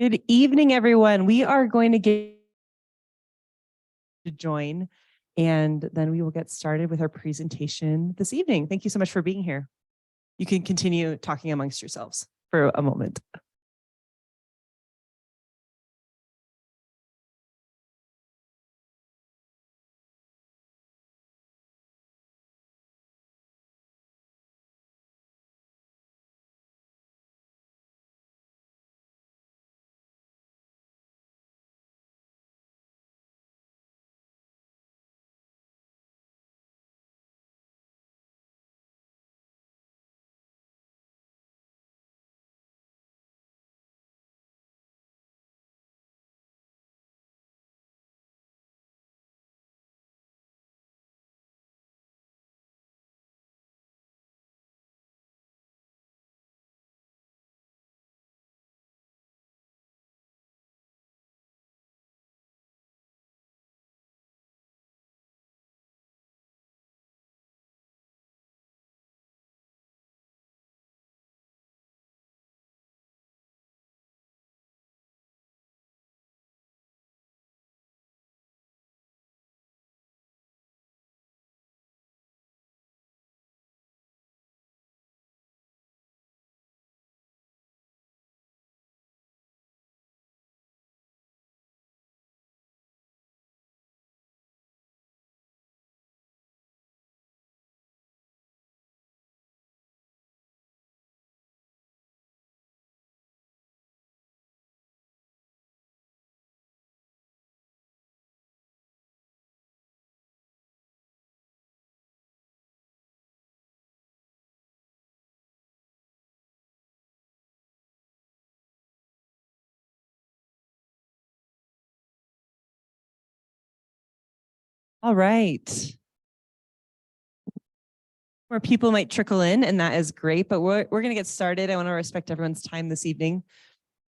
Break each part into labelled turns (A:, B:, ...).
A: Good evening, everyone. We are going to get to join, and then we will get started with our presentation this evening. Thank you so much for being here. You can continue talking amongst yourselves for a moment. All right. More people might trickle in, and that is great, but we're going to get started. I want to respect everyone's time this evening.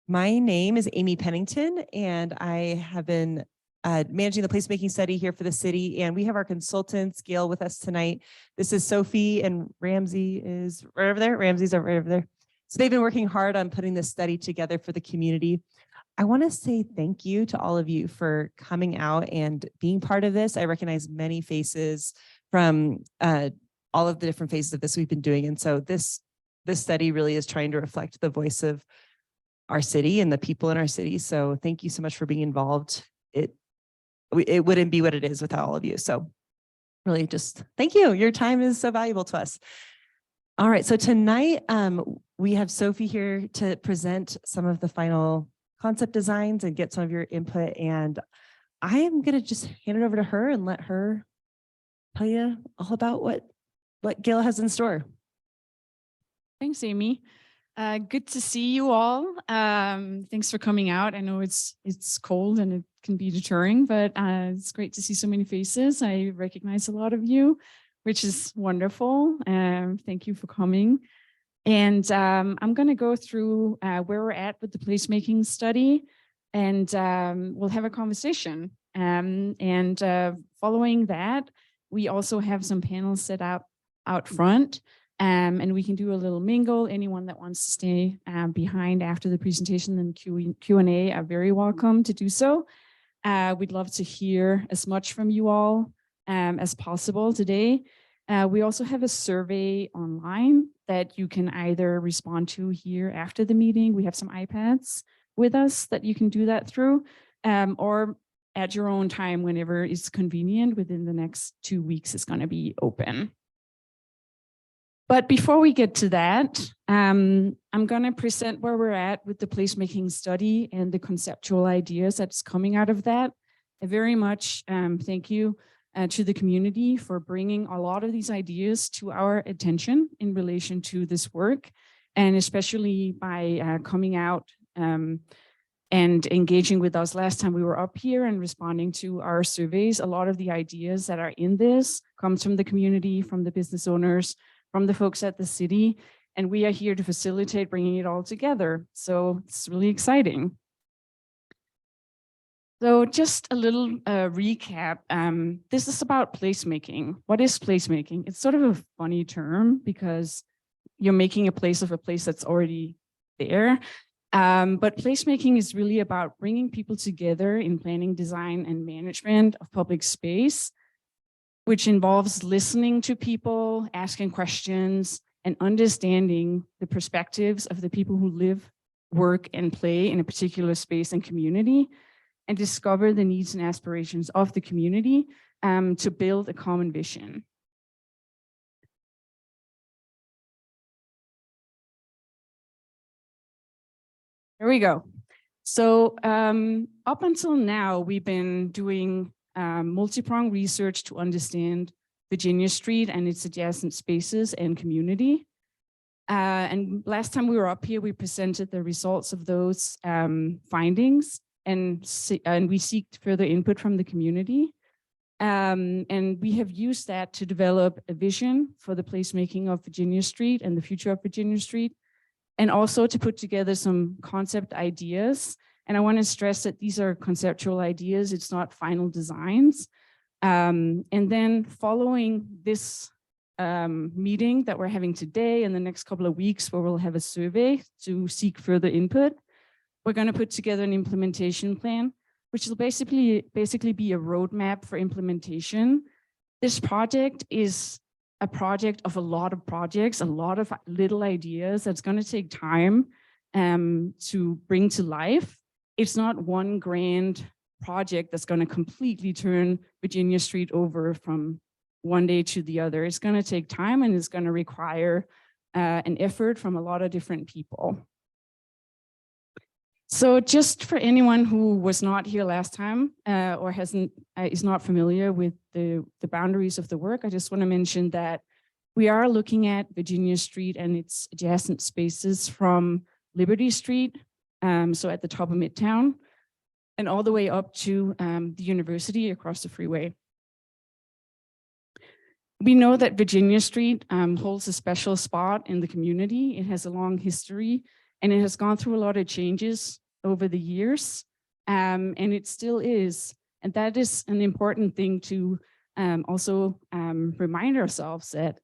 A: My name is Amy Pennington, and I have been managing the placemaking study here for the city, and we have our consultants, Gehl, with us tonight. This is Sophie, and Ramsey is right over there. Ramsey's right over there. So they've been working hard on putting this study together for the community. I want to say thank you to all of you for coming out and being part of this. I recognize many faces from all of the different phases of this we've been doing. And so this study really is trying to reflect the voice of our city and the people in our city. So thank you so much for being involved. It wouldn't be what it is without all of you. So really just thank you. Your time is so valuable to us. All right, so tonight we have Sophie here to present some of the final concept designs and get some of your input. And I am going to just hand it over to her and let her tell you all about what Gehl has in store.
B: Thanks, Amy. Good to see you all. Thanks for coming out. I know it's cold and it can be deterring, but it's great to see so many faces. I recognize a lot of you, which is wonderful. Thank you for coming. And I'm going to go through where we're at with the placemaking study, and we'll have a conversation. Following that, we also have some panels set up out front, and we can do a little mingle. Anyone that wants to stay behind after the presentation and Q&A are very welcome to do so. We'd love to hear as much from you all as possible today. We also have a survey online that you can either respond to here after the meeting. We have some iPads with us that you can do that through, or at your own time whenever it's convenient. Within the next 2 weeks, it's going to be open. But before we get to that, I'm going to present where we're at with the placemaking study and the conceptual ideas that's coming out of that. I very much thank you to the community for bringing a lot of these ideas to our attention in relation to this work, and especially by coming out and engaging with us last time we were up here and responding to our surveys. A lot of the ideas that are in this comes from the community, from the business owners, from the folks at the city, and we are here to facilitate bringing it all together. So it's really exciting. So just a little recap. This is about placemaking. What is placemaking? It's sort of a funny term because you're making a place of a place that's already there. But placemaking is really about bringing people together in planning, design, and management of public space, which involves listening to people, asking questions, and understanding the perspectives of the people who live, work, and play in a particular space and community, and discover the needs and aspirations of the community to build a common vision. There we go. So up until now, we've been doing multi-pronged research to understand Virginia Street and its adjacent spaces and community. And last time we were up here, we presented the results of those findings, and we seeked further input from the community. And we have used that to develop a vision for the placemaking of Virginia Street and the future of Virginia Street, and also to put together some concept ideas. And I want to stress that these are conceptual ideas, it's not final designs. And then following this meeting that we're having today and the next couple of weeks, where we'll have a survey to seek further input, we're going to put together an implementation plan, which will basically be a roadmap for implementation. This project is a project of a lot of projects, a lot of little ideas that's going to take time to bring to life. It's not one grand project that's going to completely turn Virginia Street over from one day to the other. It's going to take time, and it's going to require an effort from a lot of different people. So just for anyone who was not here last time or is not familiar with the boundaries of the work, I just want to mention that we are looking at Virginia Street and its adjacent spaces from Liberty Street, so at the top of Midtown, and all the way up to the university across the freeway. We know that Virginia Street holds a special spot in the community. It has a long history, and it has gone through a lot of changes over the years, and it still is. And that is an important thing to also remind ourselves that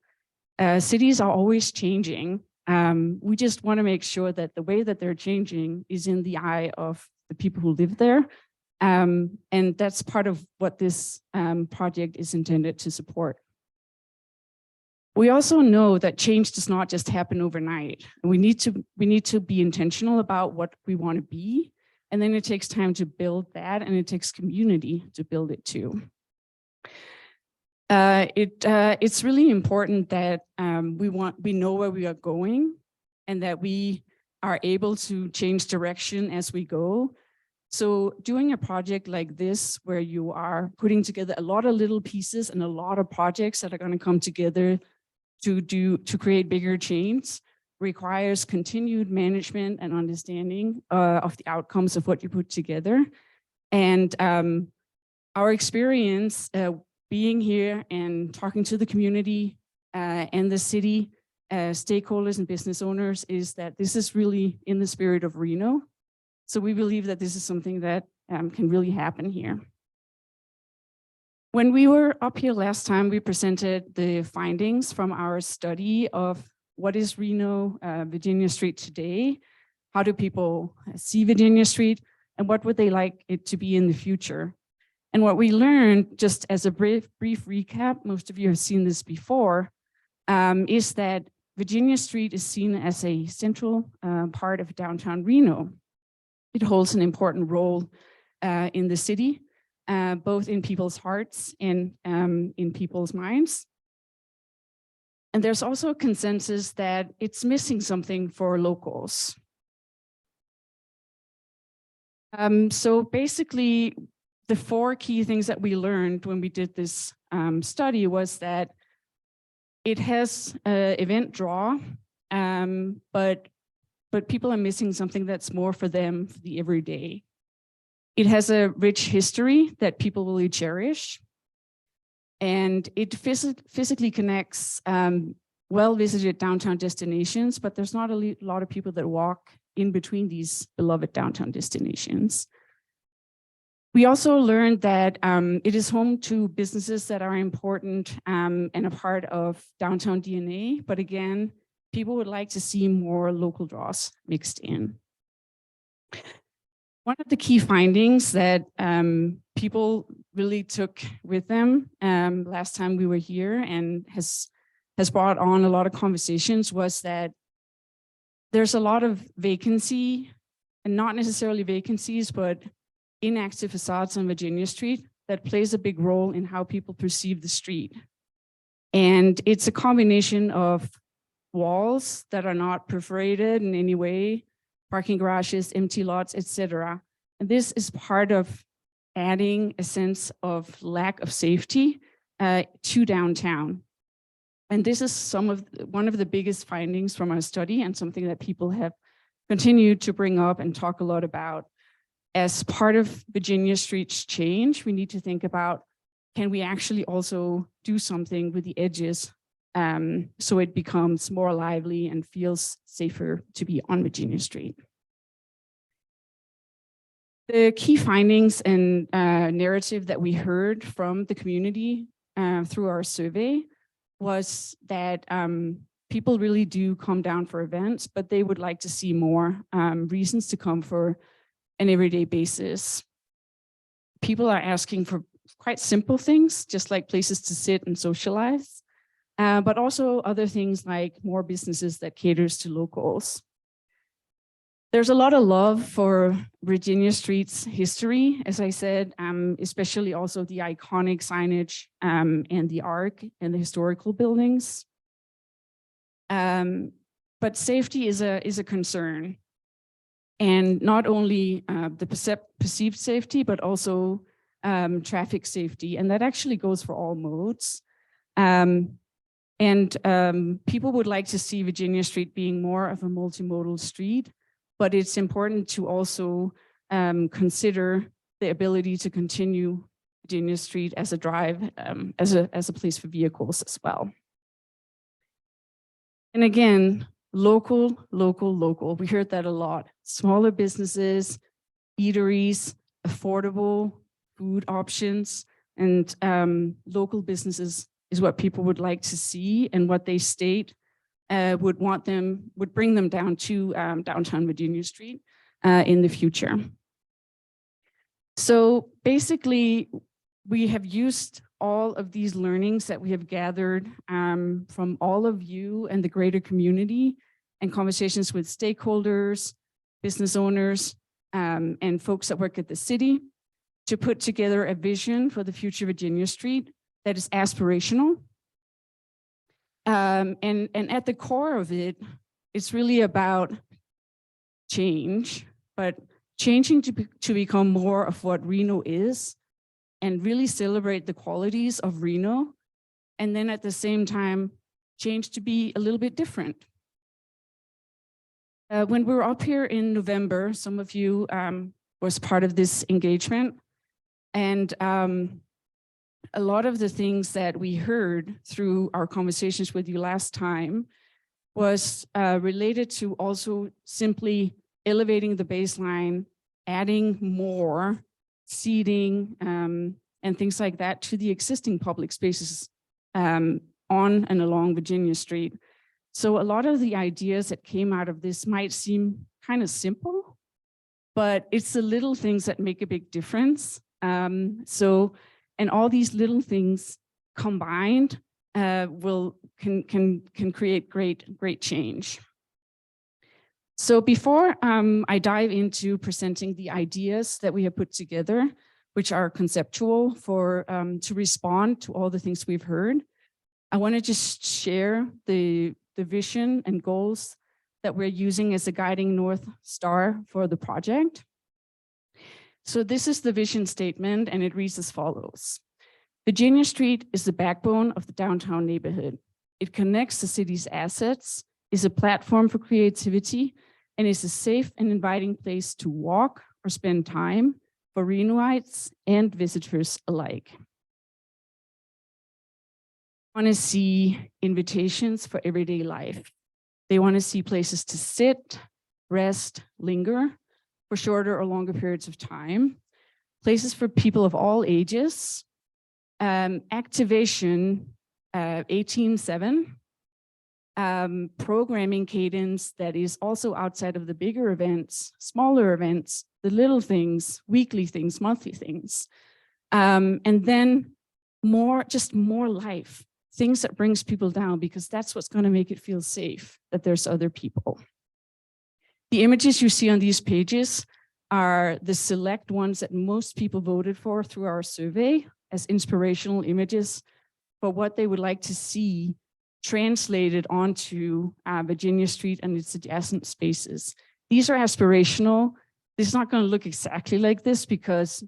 B: cities are always changing. We just want to make sure that the way that they're changing is in the eye of the people who live there. And that's part of what this project is intended to support. We also know that change does not just happen overnight. We need to be intentional about what we want to be, and then it takes time to build that, and it takes community to build it too. It's really important that we know where we are going, and that we are able to change direction as we go. So doing a project like this, where you are putting together a lot of little pieces and a lot of projects that are going to come together to create bigger change, requires continued management and understanding of the outcomes of what you put together. And our experience being here and talking to the community and the city stakeholders and business owners is that this is really in the spirit of Reno. So we believe that this is something that can really happen here. When we were up here last time, we presented the findings from our study of what is Reno, Virginia Street today, how do people see Virginia Street, and what would they like it to be in the future. And what we learned, just as a brief recap, most of you have seen this before, is that Virginia Street is seen as a central part of downtown Reno. It holds an important role in the city, both in people's hearts and in people's minds. And there's also a consensus that it's missing something for locals. So basically, the four key things that we learned when we did this study was that it has an event draw, but people are missing something that's more for them for the everyday. It has a rich history that people really cherish, and it physically connects well-visited downtown destinations, but there's not a lot of people that walk in between these beloved downtown destinations. We also learned that it is home to businesses that are important and a part of downtown DNA, but again, people would like to see more local draws mixed in. One of the key findings that people really took with them last time we were here and has brought on a lot of conversations was that there's a lot of vacancy, and not necessarily vacancies, but inactive facades on Virginia Street that plays a big role in how people perceive the street. And it's a combination of walls that are not perforated in any way, parking garages, empty lots, etc. And this is part of adding a sense of lack of safety to downtown. And this is one of the biggest findings from our study, and something that people have continued to bring up and talk a lot about. As part of Virginia Street's change, we need to think about, can we actually also do something with the edges so it becomes more lively and feels safer to be on Virginia Street. The key findings and narrative that we heard from the community through our survey was that people really do come down for events, but they would like to see more reasons to come for an everyday basis. People are asking for quite simple things, just like places to sit and socialize, but also other things like more businesses that caters to locals. There's a lot of love for Virginia Street's history, as I said, especially also the iconic signage and the arc and the historical buildings. But safety is a concern. And not only the perceived safety, but also traffic safety. And that actually goes for all modes. People would like to see Virginia Street being more of a multimodal street, but it's important to also consider the ability to continue Virginia Street as a drive, as a place for vehicles as well. And again, local, local, local. We heard that a lot. Smaller businesses, eateries, affordable food options, and local businesses is what people would like to see, and what they state would bring them down to downtown Virginia Street in the future. So basically, we have used all of these learnings that we have gathered from all of you and the greater community, and conversations with stakeholders, business owners, and folks that work at the city, to put together a vision for the future Virginia Street that is aspirational. And at the core of it, it's really about change, but changing to become more of what Reno is, and really celebrate the qualities of Reno. And then at the same time, change to be a little bit different. When we were up here in November, some of you was part of this engagement. And a lot of the things that we heard through our conversations with you last time was related to also simply elevating the baseline, adding more seating and things like that to the existing public spaces on and along Virginia Street. So a lot of the ideas that came out of this might seem kind of simple, but it's the little things that make a big difference. And all these little things combined can create great change. So before I dive into presenting the ideas that we have put together, which are conceptual to respond to all the things we've heard, I want to just share the vision and goals that we're using as a guiding North Star for the project. So this is the vision statement, and it reads as follows. Virginia Street is the backbone of the downtown neighborhood. It connects the city's assets, is a platform for creativity, and is a safe and inviting place to walk or spend time for Renoites and visitors alike. I want to see invitations for everyday life. They want to see places to sit, rest, linger for shorter or longer periods of time, places for people of all ages, activation 18/7, programming cadence that is also outside of the bigger events, smaller events, the little things, weekly things, monthly things. And then just more life, things that brings people down, because that's what's going to make it feel safe, that there's other people. The images you see on these pages are the select ones that most people voted for through our survey as inspirational images for what they would like to see translated onto Virginia Street and its adjacent spaces. These are aspirational. This is not going to look exactly like this because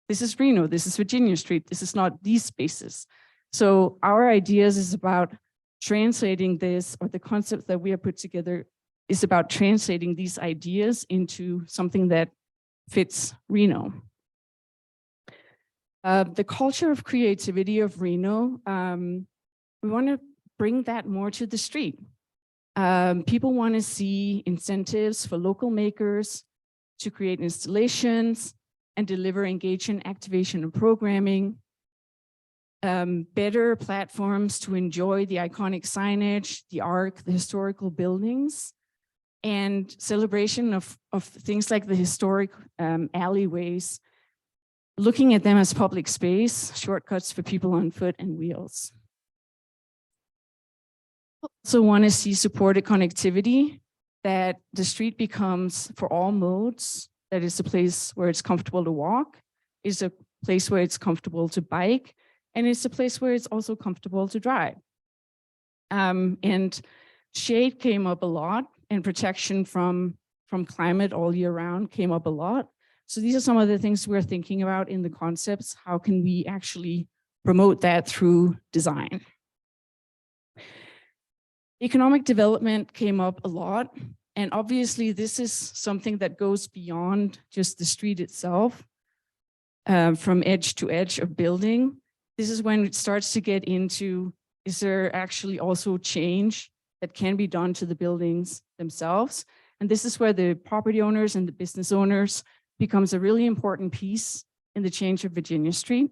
B: this is Reno, this is Virginia Street, this is not these spaces. So our ideas is about translating this, or the concept that we have put together is about translating these ideas into something that fits Reno. The culture of creativity of Reno, we want to bring that more to the street. People want to see incentives for local makers to create installations and deliver engagement, activation, and programming. Better platforms to enjoy the iconic signage, the art, the historical buildings, and celebration of things like the historic alleyways, looking at them as public space, shortcuts for people on foot and wheels. Also want to see supported connectivity, that the street becomes for all modes, that is a place where it's comfortable to walk, is a place where it's comfortable to bike, and it's a place where it's also comfortable to drive. And shade came up a lot, and protection from climate all year round came up a lot. So these are some of the things we're thinking about in the concepts. How can we actually promote that through design? Economic development came up a lot. And obviously this is something that goes beyond just the street itself, from edge to edge of building. This is when it starts to get into, is there actually also change that can be done to the buildings themselves? And this is where the property owners and the business owners becomes a really important piece in the change of Virginia Street.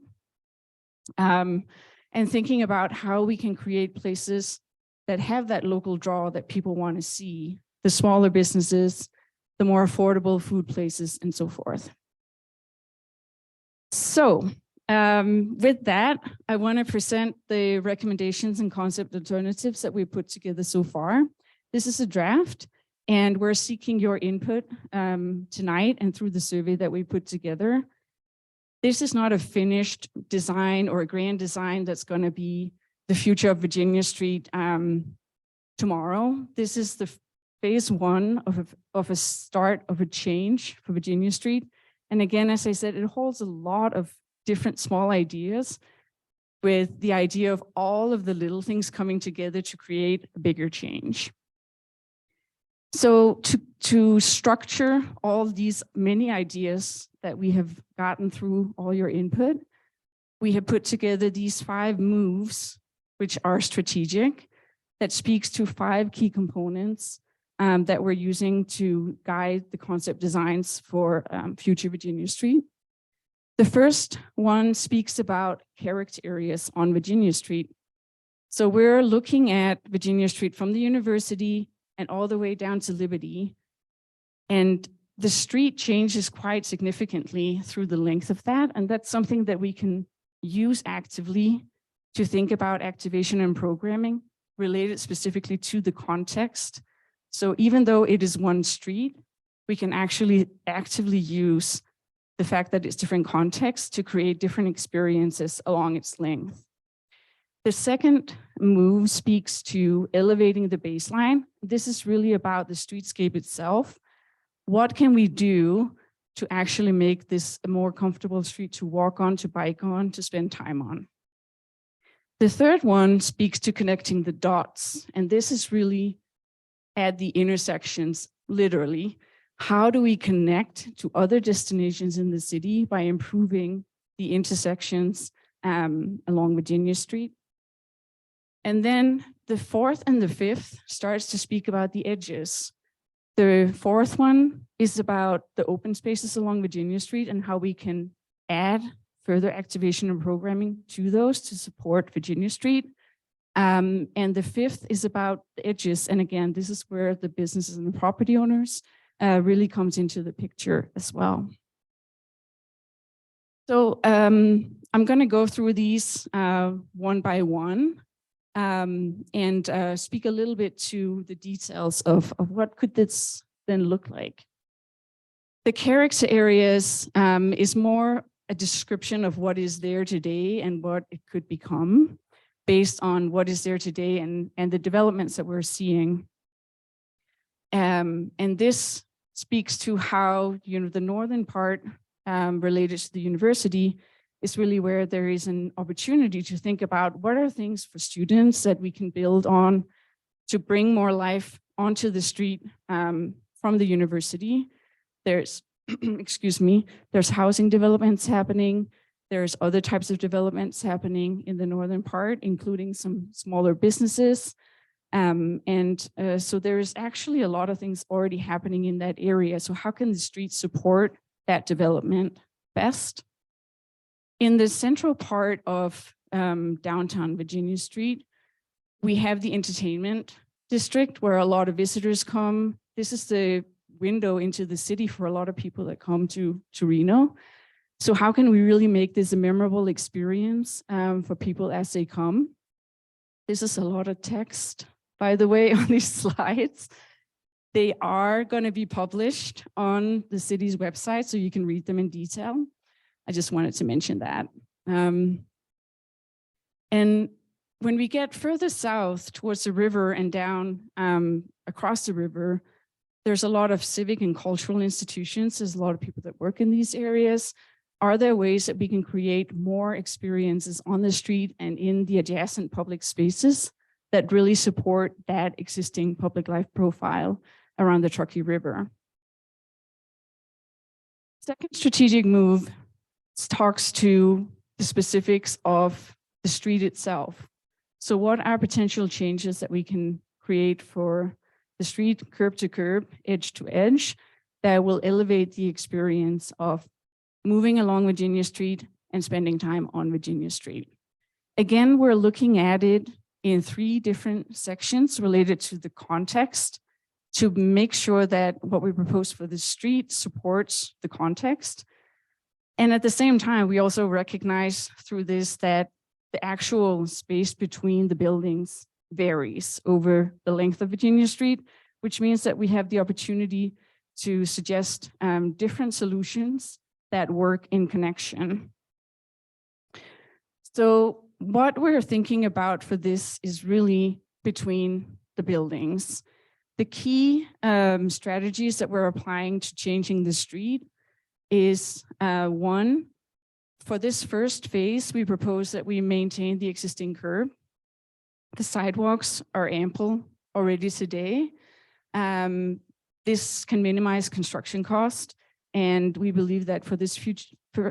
B: And thinking about how we can create places that have that local draw that people want to see, the smaller businesses, the more affordable food places, and so forth. So with that, I want to present the recommendations and concept alternatives that we put together so far. This is a draft, and we're seeking your input tonight and through the survey that we put together. This is not a finished design or a grand design that's going to be the future of Virginia Street tomorrow. This is the phase one of a start of a change for Virginia Street. And again, as I said, it holds a lot of different small ideas, with the idea of all of the little things coming together to create a bigger change. So to structure all these many ideas that we have gotten through all your input, we have put together these 5 moves, which are strategic, that speaks to 5 key components that we're using to guide the concept designs for future Virginia Street. The first one speaks about character areas on Virginia Street. So we're looking at Virginia Street from the university and all the way down to Liberty. And the street changes quite significantly through the length of that. And that's something that we can use actively to think about activation and programming related specifically to the context. So even though it is one street, we can actually actively use the fact that it's different contexts to create different experiences along its length. The second move speaks to elevating the baseline. This is really about the streetscape itself. What can we do to actually make this a more comfortable street to walk on, to bike on, to spend time on? The third one speaks to connecting the dots. And this is really at the intersections, literally. How do we connect to other destinations in the city by improving the intersections along Virginia Street? And then the fourth and the fifth starts to speak about the edges. The fourth one is about the open spaces along Virginia Street and how we can add further activation and programming to those to support Virginia Street. And the fifth is about the edges. And again, this is where the businesses and the property owners really comes into the picture as well. So I'm going to go through these one by one and speak a little bit to the details of what could this then look like. The character areas is more a description of what is there today and what it could become based on what is there today and the developments that we're seeing. And this speaks to how, the northern part related to the university is really where there is an opportunity to think about what are things for students that we can build on to bring more life onto the street from the university. There's, excuse me, there's housing developments happening. There's other types of developments happening in the northern part, including some smaller businesses. So there is actually a lot of things already happening in that area. So how can the street support that development best? In the central part of downtown Virginia Street, we have the entertainment district where a lot of visitors come. This is the window into the city for a lot of people that come to Reno. So how can we really make this a memorable experience for people as they come? This is a lot of text, by the way, on these slides. They are going to be published on the city's website, so you can read them in detail. I just wanted to mention that. And when we get further south towards the river and down across the river, there's a lot of civic and cultural institutions. There's a lot of people that work in these areas. Are there ways that we can create more experiences on the street and in the adjacent public spaces that really support that existing public life profile around the Truckee River? Second strategic move talks to the specifics of the street itself. So what are potential changes that we can create for the street curb to curb, edge to edge, that will elevate the experience of moving along Virginia Street and spending time on Virginia Street? Again, we're looking at it in 3 different sections related to the context to make sure that what we propose for the street supports the context. And at the same time, we also recognize through this that the actual space between the buildings varies over the length of Virginia Street, which means that we have the opportunity to suggest different solutions that work in connection. So what we're thinking about for this is really between the buildings. The key strategies that we're applying to changing the street is 1, for this first phase, we propose that we maintain the existing curb. The sidewalks are ample already today. This can minimize construction cost. And we believe that for this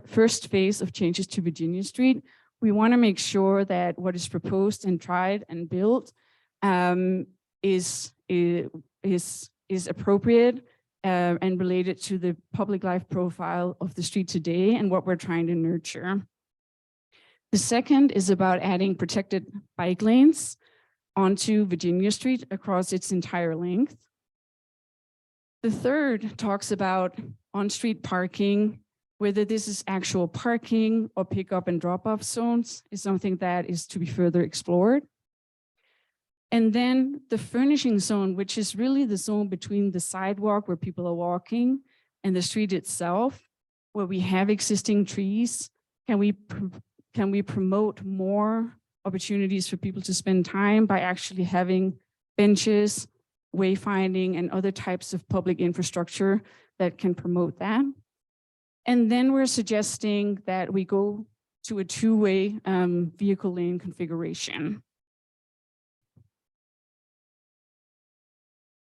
B: first phase of changes to Virginia Street, we want to make sure that what is proposed and tried and built is appropriate and related to the public life profile of the street today and what we're trying to nurture. The second is about adding protected bike lanes onto Virginia Street across its entire length. The third talks about on-street parking, whether this is actual parking or pick-up and drop-off zones is something that is to be further explored. And then the furnishing zone, which is really the zone between the sidewalk where people are walking and the street itself, where we have existing trees. Can we promote more opportunities for people to spend time by actually having benches, wayfinding, and other types of public infrastructure that can promote that? And then we're suggesting that we go to a 2-way vehicle lane configuration.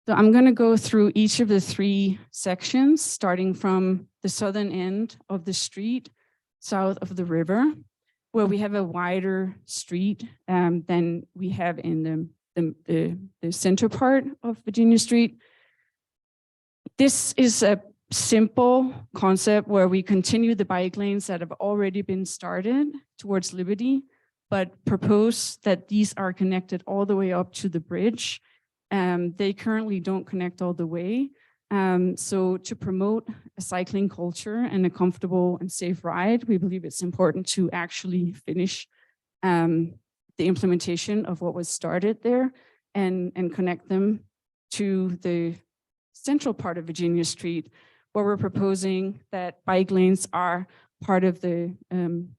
B: So I'm going to go through each of the 3 sections, starting from the southern end of the street, south of the river, where we have a wider street than we have in the center part of Virginia Street. This is a simple concept where we continue the bike lanes that have already been started towards Liberty, but propose that these are connected all the way up to the bridge. They currently don't connect all the way. So to promote a cycling culture and a comfortable and safe ride, we believe it's important to actually finish the implementation of what was started there and connect them to the central part of Virginia Street, where we're proposing that bike lanes are part of the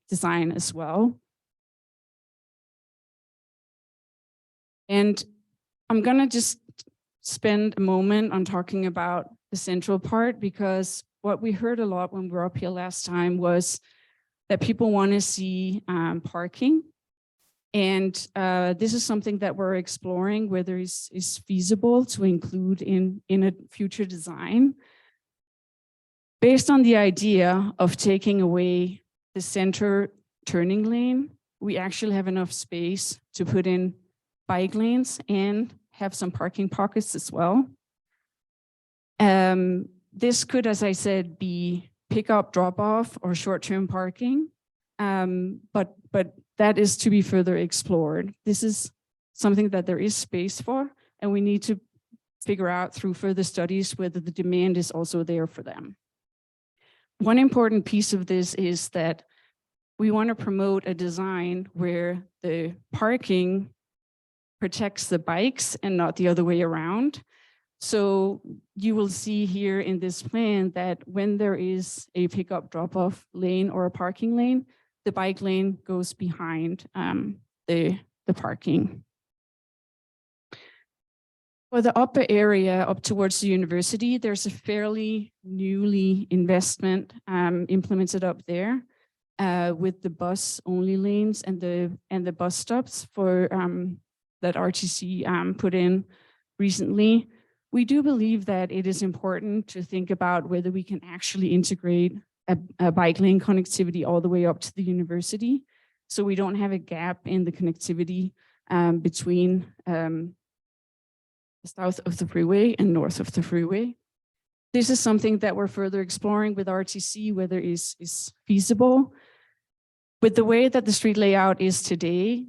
B: design as well. And I'm gonna just spend a moment on talking about the central part, because what we heard a lot when we were up here last time was that people want to see parking. And this is something that we're exploring, whether it's feasible to include in a future design. Based on the idea of taking away the center turning lane, we actually have enough space to put in bike lanes and have some parking pockets as well. This could, as I said, be pickup, drop-off, or short-term parking, but that is to be further explored. This is something that there is space for, and we need to figure out through further studies whether the demand is also there for them. One important piece of this is that we want to promote a design where the parking protects the bikes and not the other way around. So you will see here in this plan that when there is a pickup drop-off lane or a parking lane, the bike lane goes behind the parking. For the upper area up towards the university, there's a fairly newly investment implemented up there with the bus only lanes and the bus stops for that RTC put in recently. We do believe that it is important to think about whether we can actually integrate a bike lane connectivity all the way up to the university, so we don't have a gap in the connectivity between south of the freeway and north of the freeway. This is something that we're further exploring with RTC, whether is feasible. With the way that the street layout is today,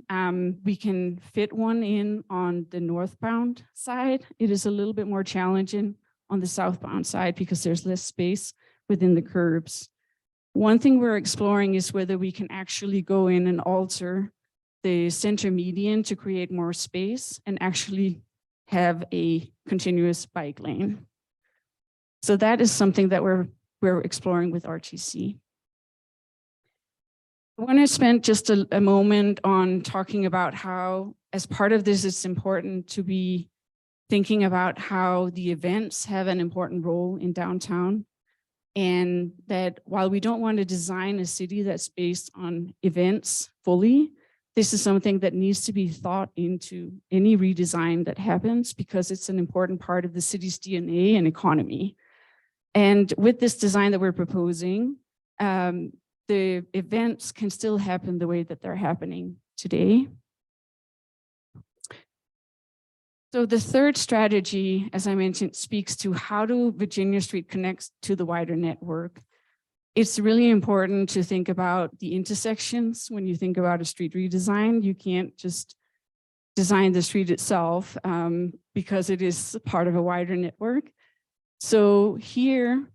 B: we can fit one in on the northbound side. It is a little bit more challenging on the southbound side because there's less space within the curbs. One thing we're exploring is whether we can actually go in and alter the center median to create more space and actually have a continuous bike lane. So that is something that we're exploring with RTC. I want to spend just a moment on talking about how, as part of this, it's important to be thinking about how the events have an important role in downtown. And that while we don't want to design a city that's based on events fully, this is something that needs to be thought into any redesign that happens, because it's an important part of the city's DNA and economy. And with this design that we're proposing, the events can still happen the way that they're happening today. So the third strategy, as I mentioned, speaks to how do Virginia Street connects to the wider network. It's really important to think about the intersections when you think about a street redesign. You can't just design the street itself because it is part of a wider network. So here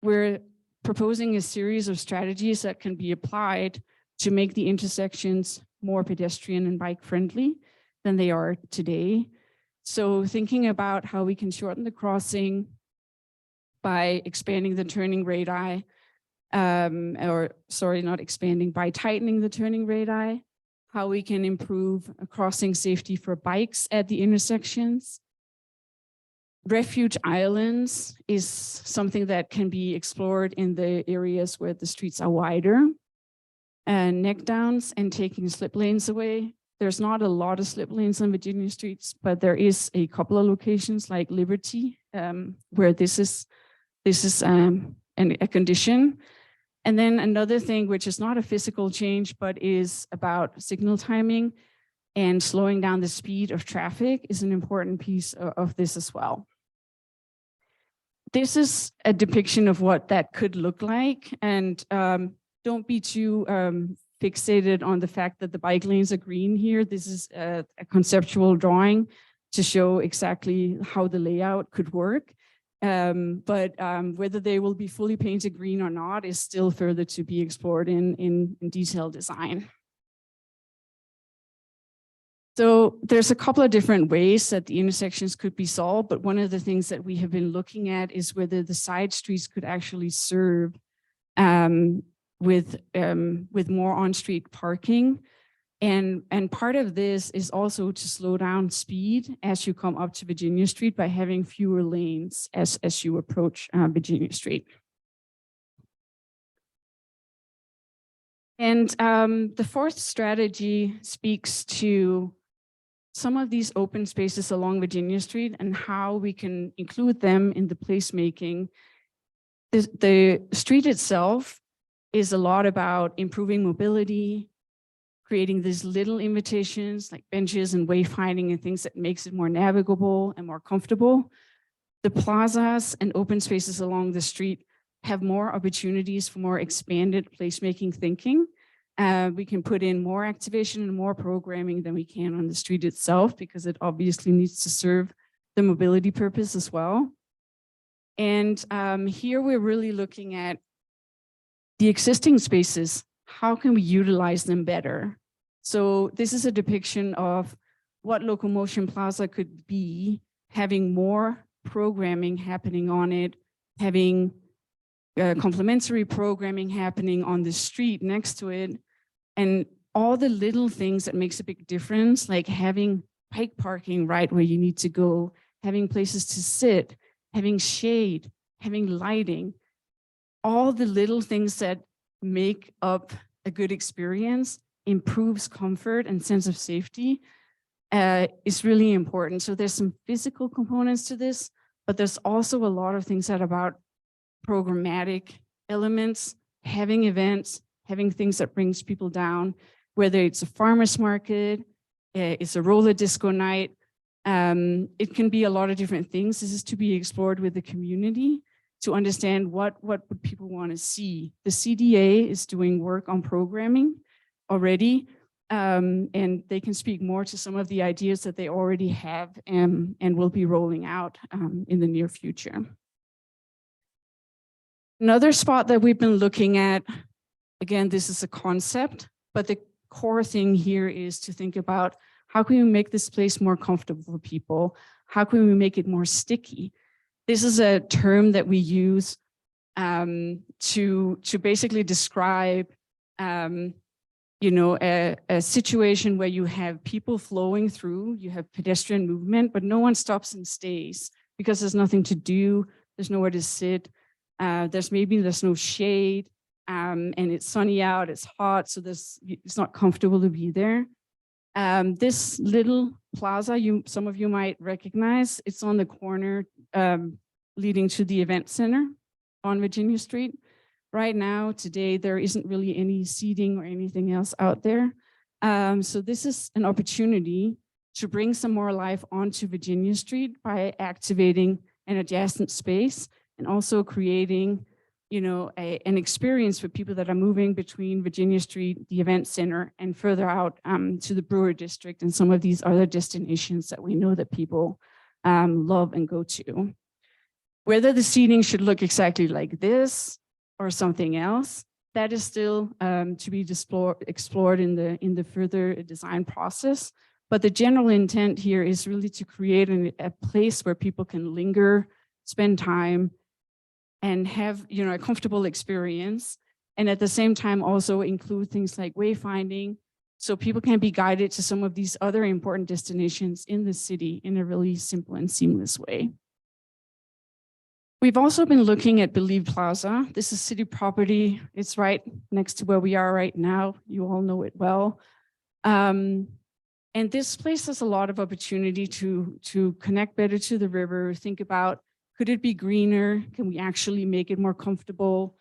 B: we're proposing a series of strategies that can be applied to make the intersections more pedestrian and bike friendly than they are today. So thinking about how we can shorten the crossing by expanding the turning radii, by tightening the turning radii, how we can improve crossing safety for bikes at the intersections. Refuge islands is something that can be explored in the areas where the streets are wider. And neck downs and taking slip lanes away. There's not a lot of slip lanes on Virginia streets, but there is a couple of locations like Liberty where this is a condition. And then another thing, which is not a physical change, but is about signal timing and slowing down the speed of traffic, is an important piece of this as well. This is a depiction of what that could look like, and don't be too fixated on the fact that the bike lanes are green here. This is a conceptual drawing to show exactly how the layout could work. But whether they will be fully painted green or not is still further to be explored in detailed design. So there's a couple of different ways that the intersections could be solved, but one of the things that we have been looking at is whether the side streets could actually serve with more on-street parking. And part of this is also to slow down speed as you come up to Virginia Street by having fewer lanes as you approach Virginia Street. And the fourth strategy speaks to some of these open spaces along Virginia Street and how we can include them in the placemaking. The street itself is a lot about improving mobility, creating these little invitations like benches and wayfinding and things that makes it more navigable and more comfortable. The plazas and open spaces along the street have more opportunities for more expanded placemaking thinking. We can put in more activation and more programming than we can on the street itself, because it obviously needs to serve the mobility purpose as well. And here we're really looking at the existing spaces. How can we utilize them better? So this is a depiction of what Locomotion Plaza could be, having more programming happening on it, having complementary programming happening on the street next to it, and all the little things that makes a big difference, like having bike parking right where you need to go, having places to sit, having shade, having lighting, all the little things that make up a good experience, improves comfort and sense of safety, is really important. So there's some physical components to this, but there's also a lot of things that are about programmatic elements, having events, having things that brings people down, whether it's a farmer's market, it's a roller disco night. It can be a lot of different things. This is to be explored with the community to understand what would people want to see. The CDA is doing work on programming already, and they can speak more to some of the ideas that they already have and will be rolling out in the near future. Another spot that we've been looking at, again, this is a concept, but the core thing here is to think about how can we make this place more comfortable for people? How can we make it more sticky? This is a term that we use to basically describe you know, a situation where you have people flowing through, you have pedestrian movement, but no one stops and stays because there's nothing to do, there's nowhere to sit, there's no shade, and it's sunny out, it's hot, so it's not comfortable to be there. This little plaza, some of you might recognize, it's on the corner leading to the event center on Virginia Street. Right now, today, there isn't really any seating or anything else out there. So this is an opportunity to bring some more life onto Virginia Street by activating an adjacent space and also creating, you know, an experience for people that are moving between Virginia Street, the event center, and further out to the Brewer District and some of these other destinations that we know that people love and go to. Whether the seating should look exactly like this or something else, that is still to be explored in the further design process. But the general intent here is really to create a place where people can linger, spend time, and have, you know, a comfortable experience, and at the same time also include things like wayfinding, so people can be guided to some of these other important destinations in the city in a really simple and seamless way. We've also been looking at Believe Plaza. This is city property. It's right next to where we are right now. You all know it well. And this place has a lot of opportunity to connect better to the river, think about, could it be greener? Can we actually make it more comfortable?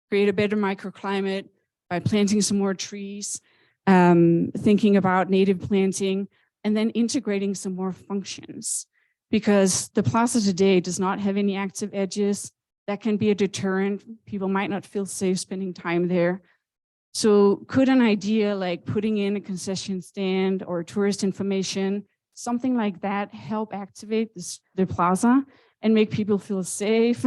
B: Create a better microclimate by planting some more trees, thinking about native planting, and then integrating some more functions. Because the plaza today does not have any active edges. That can be a deterrent. People might not feel safe spending time there. So could an idea like putting in a concession stand or tourist information, something like that, help activate the plaza and make people feel safe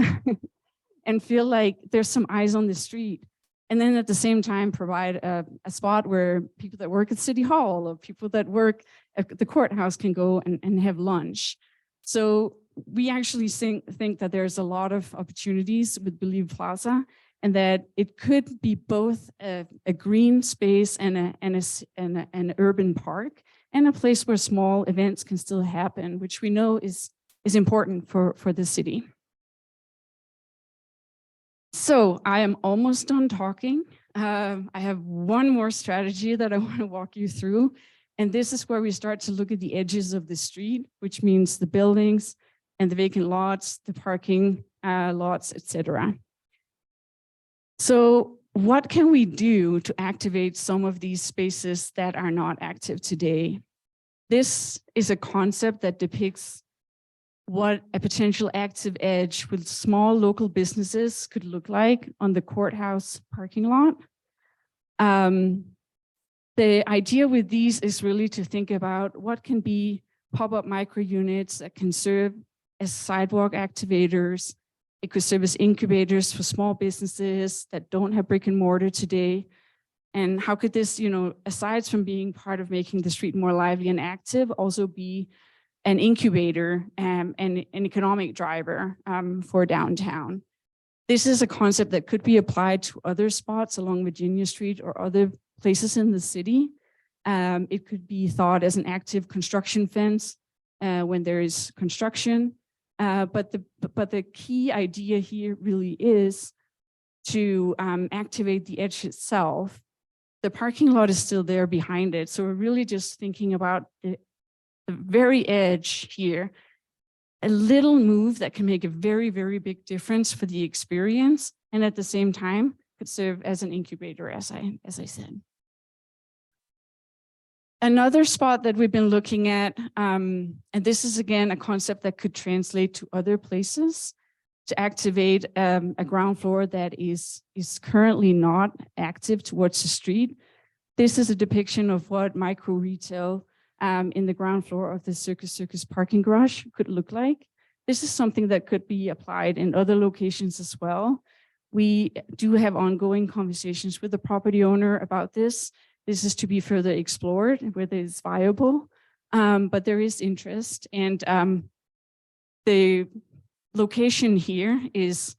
B: and feel like there's some eyes on the street? And then at the same time, provide a spot where people that work at City Hall or people that work at the courthouse can go and have lunch. So we actually think that there's a lot of opportunities with Believe Plaza, and that it could be both a green space and an urban park, and a place where small events can still happen, which we know is important for the city. So I am almost done talking. I have one more strategy that I want to walk you through. And this is where we start to look at the edges of the street, which means the buildings and the vacant lots, the parking lots, etc. So what can we do to activate some of these spaces that are not active today? This is a concept that depicts what a potential active edge with small local businesses could look like on the courthouse parking lot. The idea with these is really to think about what can be pop-up micro units that can serve as sidewalk activators. It could serve as incubators for small businesses that don't have brick and mortar today. And how could this, aside from being part of making the street more lively and active, also be an incubator and an economic driver for downtown? This is a concept that could be applied to other spots along Virginia Street or other places in the city. It could be thought as an active construction fence when there is construction. But the key idea here really is to activate the edge itself. The parking lot is still there behind it. So we're really just thinking about the very edge here, a little move that can make a very, very big difference for the experience, and at the same time could serve as an incubator, as I said. Another spot that we've been looking at, and this is again a concept that could translate to other places, to activate a ground floor that is currently not active towards the street. This is a depiction of what micro retail in the ground floor of the Circus parking garage could look like. This is something that could be applied in other locations as well. We do have ongoing conversations with the property owner about this. This is to be further explored, whether it's viable, but there is interest. And the location here is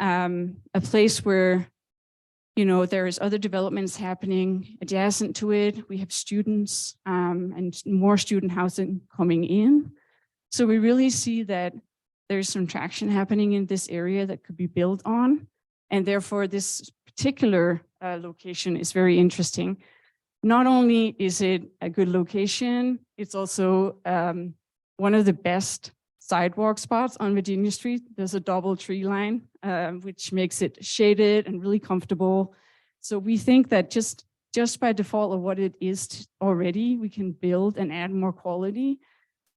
B: a place where, there's other developments happening adjacent to it. We have students and more student housing coming in. So we really see that there's some traction happening in this area that could be built on. And therefore, this particular location is very interesting. Not only is it a good location, it's also one of the best sidewalk spots on Virginia Street. There's a double tree line, which makes it shaded and really comfortable. So we think that just by default of what it is already, we can build and add more quality.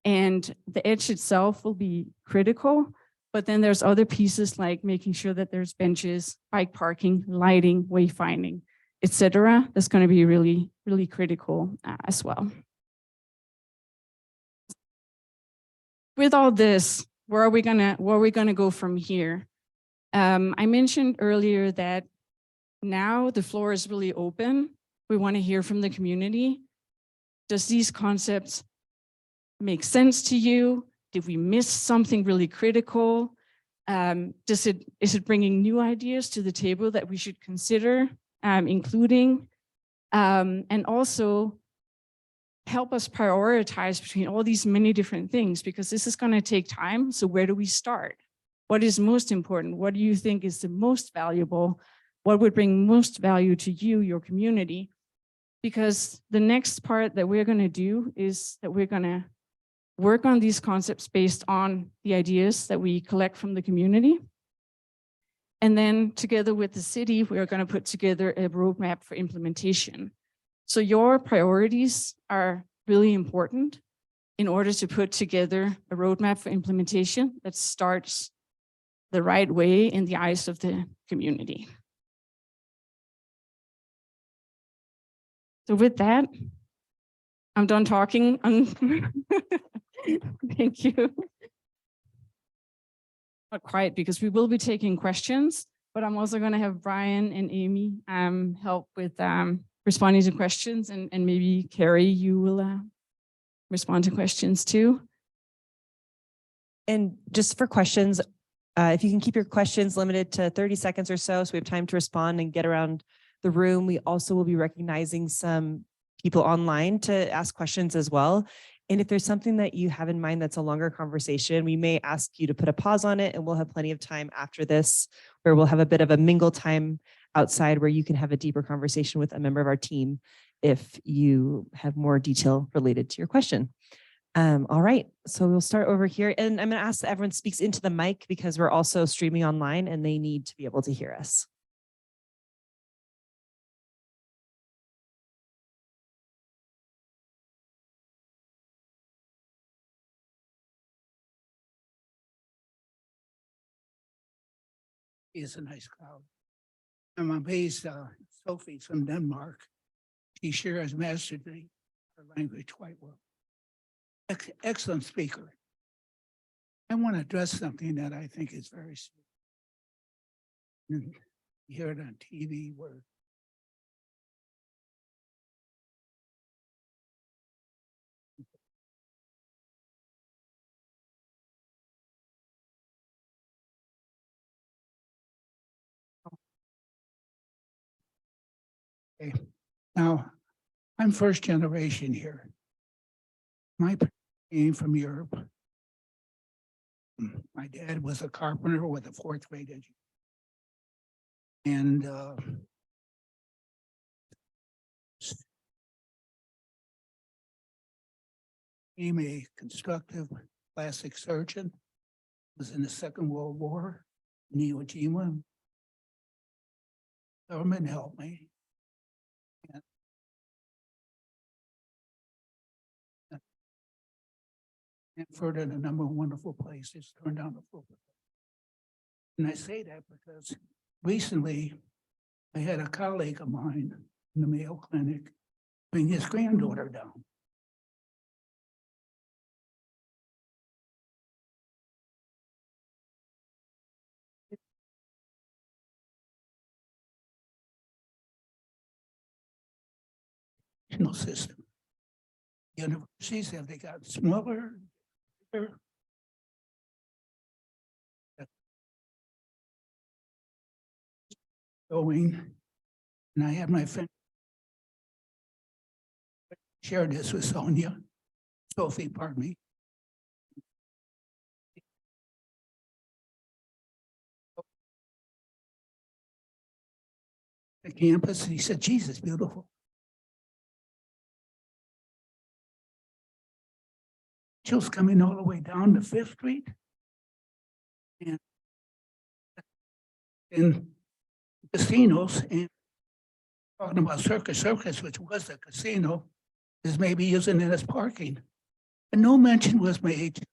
B: And the edge itself will be critical, but then there's other pieces like making sure that there's benches, bike parking, lighting, wayfinding, etc. That's going to be really, really critical as well. With all this, where are we gonna go from here? I mentioned earlier that now the floor is really open. We want to hear from the community. Does these concepts make sense to you? Did we miss something really critical? Is it bringing new ideas to the table that we should consider including? And also help us prioritize between all these many different things, because this is going to take time. So where do we start? What is most important? What do you think is the most valuable? What would bring most value to you, your community? Because the next part that we're going to do is that we're going to work on these concepts based on the ideas that we collect from the community. And then together with the city, we are going to put together a roadmap for implementation. So your priorities are really important in order to put together a roadmap for implementation that starts the right way in the eyes of the community. So with that, I'm done talking. Thank you. Not quite, because we will be taking questions, but I'm also going to have Brian and Amy help with responding to questions, and maybe Carrie, you will respond to questions too.
A: And just for questions, if you can keep your questions limited to 30 seconds or so we have time to respond and get around the room. We also will be recognizing some people online to ask questions as well. And if there's something that you have in mind that's a longer conversation, we may ask you to put a pause on it, and we'll have plenty of time after this where we'll have a bit of a mingle time outside where you can have a deeper conversation with a member of our team if you have more detail related to your question. All right, so we'll start over here, and I'm going to ask that everyone speaks into the mic because we're also streaming online and they need to be able to hear us.
C: Is a nice crowd. I'm amazed, Sophie's from Denmark. She sure has mastered her language quite well. Excellent speaker. I want to address something that I think is very sweet. And you hear it on TV where okay. Now, I'm first generation here. My parents came from Europe. My dad was a carpenter with a 4th grade education. And became a constructive plastic surgeon. Was in the Second World War in Iwo Jima. Government helped me. Transferred in a number of wonderful places, turned down the full. And I say that because recently I had a colleague of mine in the Mayo Clinic bring his granddaughter down. System. Universities, have they got smaller? Bigger? Going, and I had my friend share this with Sophie, pardon me. The campus, and he said, "Jesus, beautiful." She was coming all the way down to 5th Street. And in casinos, and talking about Circus, which was a casino, is maybe using it as parking. And no mention was made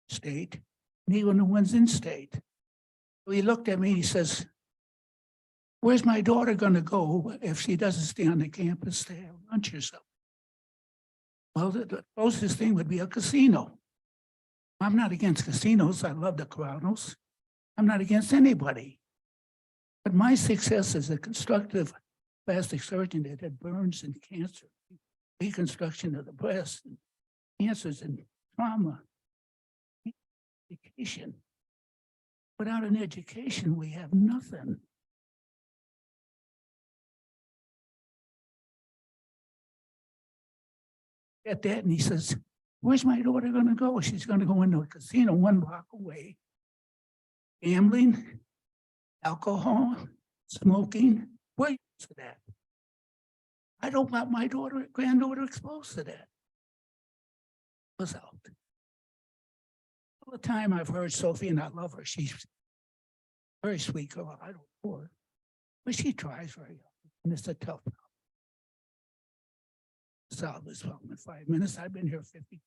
C: state, and even the ones in state. So he looked at me, he says, "Where's my daughter going to go if she doesn't stay on the campus to have lunch or something?" Well, the closest thing would be a casino. I'm not against casinos. I love the Coronos. I'm not against anybody. But my success as a constructive plastic surgeon that had burns and cancer, reconstruction of the breast, and cancers and trauma, education. Without an education, we have nothing. At that, and he says, "Where's my daughter going to go? She's going to go into a casino 1 block away. Gambling, alcohol, smoking. Where is that? I don't want my granddaughter exposed to that." Was out. All the time I've heard Sophie, and I love her. She's a very sweet girl. I don't know her, but she tries very hard, and it's a tough problem. Solve this problem in 5 minutes. I've been here 50.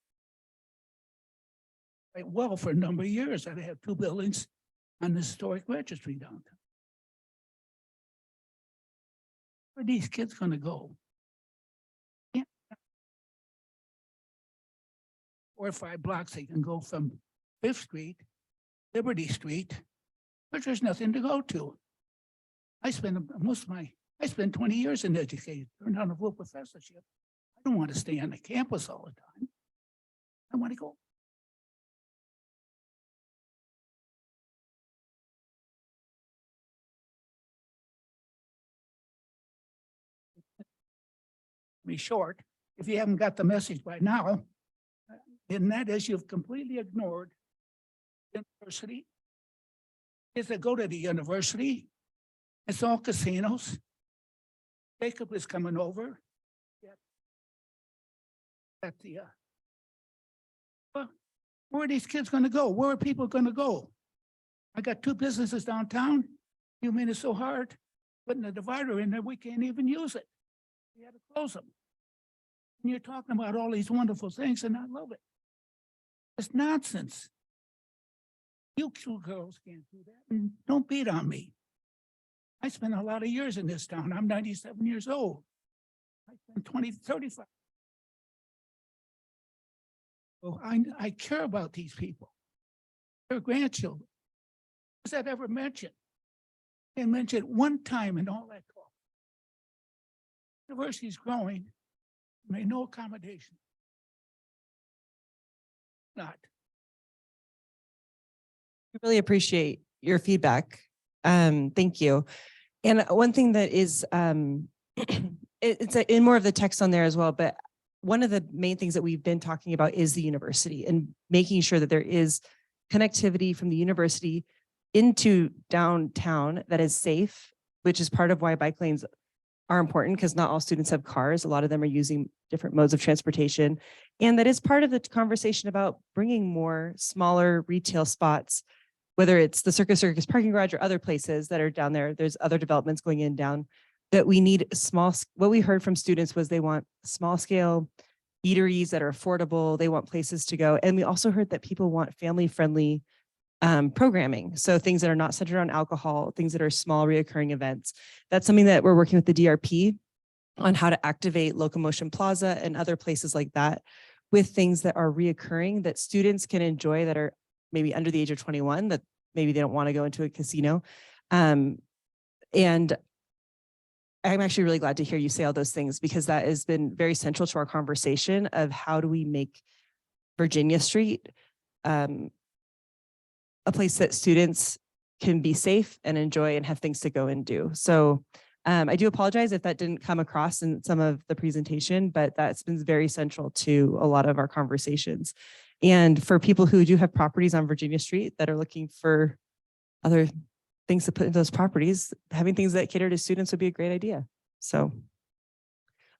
C: Well, for a number of years, I have 2 buildings on the historic registry downtown. Where are these kids gonna go? Yeah. 4 or 5 blocks, they can go from Fifth Street, Liberty Street, but there's nothing to go to. I spent 20 years in education, turned down a full professorship. I don't want to stay on the campus all the time. I want to go. Be short, if you haven't got the message by now, and that is you've completely ignored university. Kids that go to the university, it's all casinos. Jacob is coming over. At the, well, where are these kids gonna go? Where are people gonna go? I got 2 businesses downtown. You mean it's so hard? Putting a divider in there, we can't even use it. We had to close them. And you're talking about all these wonderful things and I love it. It's nonsense. You 2 girls can't do that. And don't beat on me. I spent a lot of years in this town. I'm 97 years old. I spent 35. So I care about these people. Their grandchildren. Was that ever mentioned? They mentioned one time in all that talk. University's growing, made no accommodation. Not.
A: We really appreciate your feedback. Thank you. And one thing that is, it's in more of the text on there as well, but one of the main things that we've been talking about is the university and making sure that there is connectivity from the university into downtown that is safe, which is part of why bike lanes are important because not all students have cars. A lot of them are using different modes of transportation. And that is part of the conversation about bringing more smaller retail spots, whether it's the Circus Parking Garage or other places that are down there. There's other developments going in down that we need what we heard from students was they want small scale eateries that are affordable. They want places to go. And we also heard that people want family friendly programming. So things that are not centered on alcohol, things that are small reoccurring events. That's something that we're working with the DRP on how to activate Locomotion Plaza and other places like that with things that are reoccurring that students can enjoy that are maybe under the age of 21, that maybe they don't want to go into a casino. And I'm actually really glad to hear you say all those things because that has been very central to our conversation of how do we make Virginia Street a place that students can be safe and enjoy and have things to go and do. So I do apologize if that didn't come across in some of the presentation, but that's been very central to a lot of our conversations. And for people who do have properties on Virginia Street that are looking for other things to put in those properties, having things that cater to students would be a great idea. So,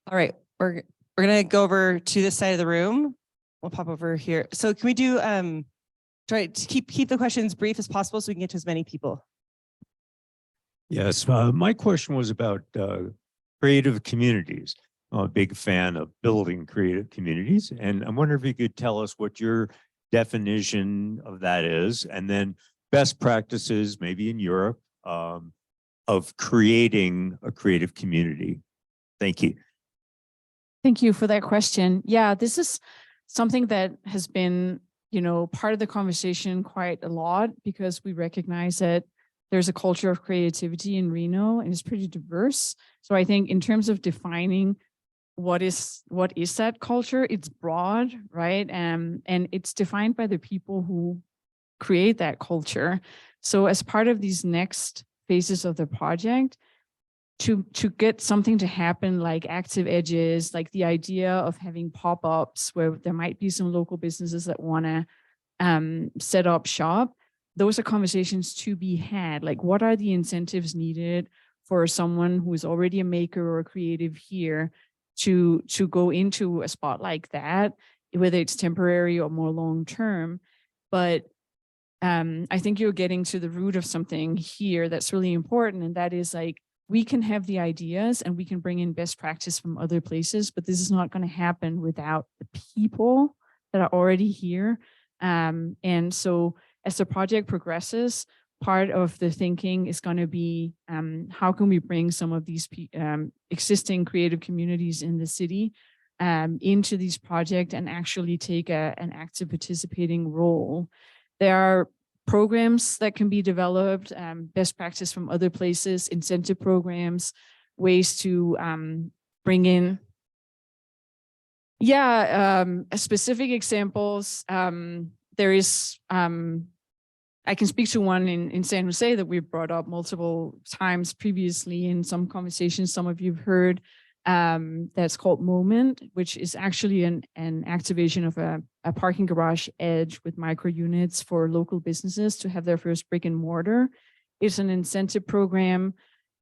A: all right, we're gonna go over to this side of the room. We'll pop over here. So can we do, try to keep the questions brief as possible so we can get to as many people.
D: Yes, my question was about creative communities. I'm a big fan of building creative communities, and I'm wondering if you could tell us what your definition of that is, and then best practices, maybe in Europe, of creating a creative community. Thank you.
B: Thank you for that question. Yeah, this is something that has been, part of the conversation quite a lot because we recognize that there's a culture of creativity in Reno and it's pretty diverse. So I think in terms of defining what is that culture, it's broad, right? And it's defined by the people who create that culture. So as part of these next phases of the project, to get something to happen like active edges, like the idea of having pop-ups where there might be some local businesses that want to set up shop, those are conversations to be had. Like, what are the incentives needed for someone who is already a maker or a creative here to go into a spot like that, whether it's temporary or more long-term. But I think you're getting to the root of something here that's really important. And that is like, we can have the ideas and we can bring in best practice from other places, but this is not going to happen without the people that are already here. And so as the project progresses, part of the thinking is going to be how can we bring some of these existing creative communities in the city into these projects and actually take an active participating role. There are programs that can be developed, best practice from other places, incentive programs, ways to bring in specific examples. There is, I can speak to one in San Jose that we've brought up multiple times previously in some conversations some of you've heard, that's called Moment, which is actually an activation of a parking garage edge with micro units for local businesses to have their first brick and mortar. It's an incentive program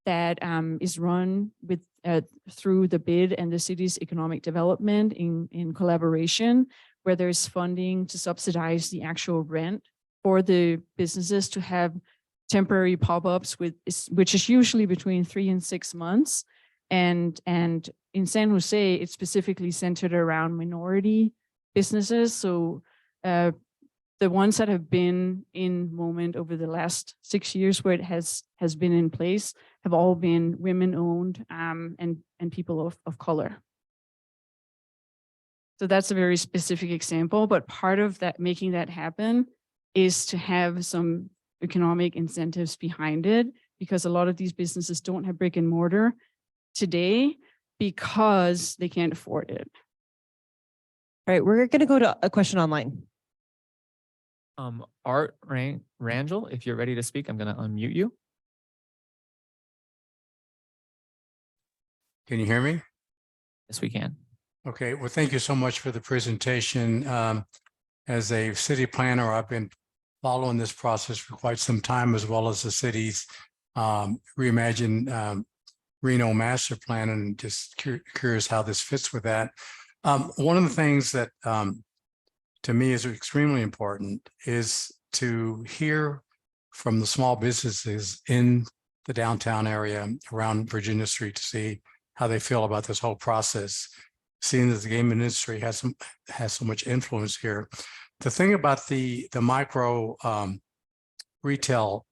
B: that is run with through the bid and the city's economic development in collaboration, where there's funding to subsidize the actual rent for the businesses to have temporary pop-ups which is usually between 3 and 6 months. And in San Jose, it's specifically centered around minority businesses. So the ones that have been in Moment over the last 6 years where it has been in place have all been women-owned and people of color. So that's a very specific example, but part of that, making that happen, is to have some economic incentives behind it, because a lot of these businesses don't have brick and mortar today because they can't afford it.
A: All right, we're going to go to a question online.
E: Art Rangel, if you're ready to speak, I'm going to unmute you.
F: Can you hear me?
E: Yes, we can.
F: Okay, well, thank you so much for the presentation. As a city planner, I've been following this process for quite some time, as well as the city's Reimagine Reno master plan, and just curious how this fits with that. One of the things that to me is extremely important is to hear from the small businesses in the downtown area around Virginia Street to see how they feel about this whole process, seeing that the game industry has so much influence here. The thing about the micro retail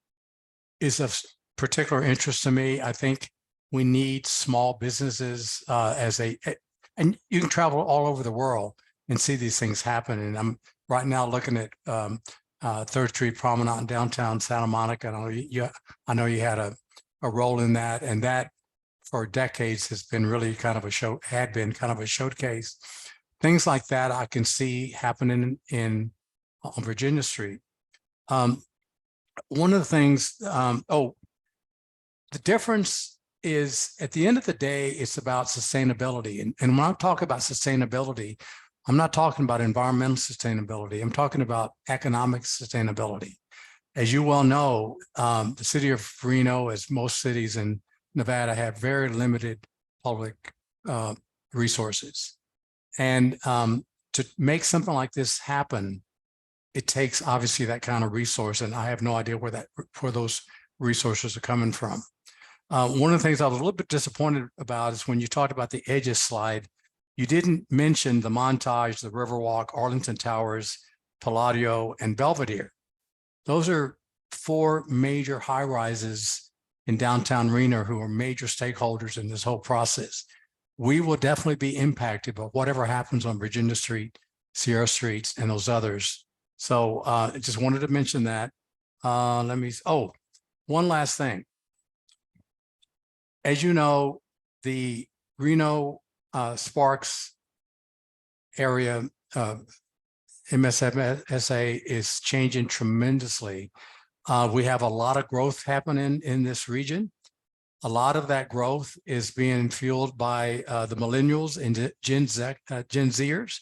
F: is of particular interest to me. I think we need small businesses and you can travel all over the world and see these things happen. And I'm right now looking at 3rd Street Promenade in downtown Santa Monica. I know you had a role in that, and that for decades has been really kind of a showcase. Things like that I can see happening on Virginia Street. One of the things, the difference is at the end of the day, it's about sustainability. And when I talk about sustainability, I'm not talking about environmental sustainability. I'm talking about economic sustainability. As you well know, the city of Reno, as most cities in Nevada, have very limited public resources. And to make something like this happen, it takes obviously that kind of resource. And I have no idea where those resources are coming from. One of the things I was a little bit disappointed about is when you talked about the edges slide, you didn't mention the Montage, the Riverwalk, Arlington Towers, Palladio, and Belvedere. Those are 4 major high rises in downtown Reno who are major stakeholders in this whole process. We will definitely be impacted by whatever happens on Virginia Street, Sierra Streets, and those others. So I just wanted to mention that. One last thing. As you know, the Reno Sparks area, MSMSA, is changing tremendously. We have a lot of growth happening in this region. A lot of that growth is being fueled by the millennials and Gen Zers,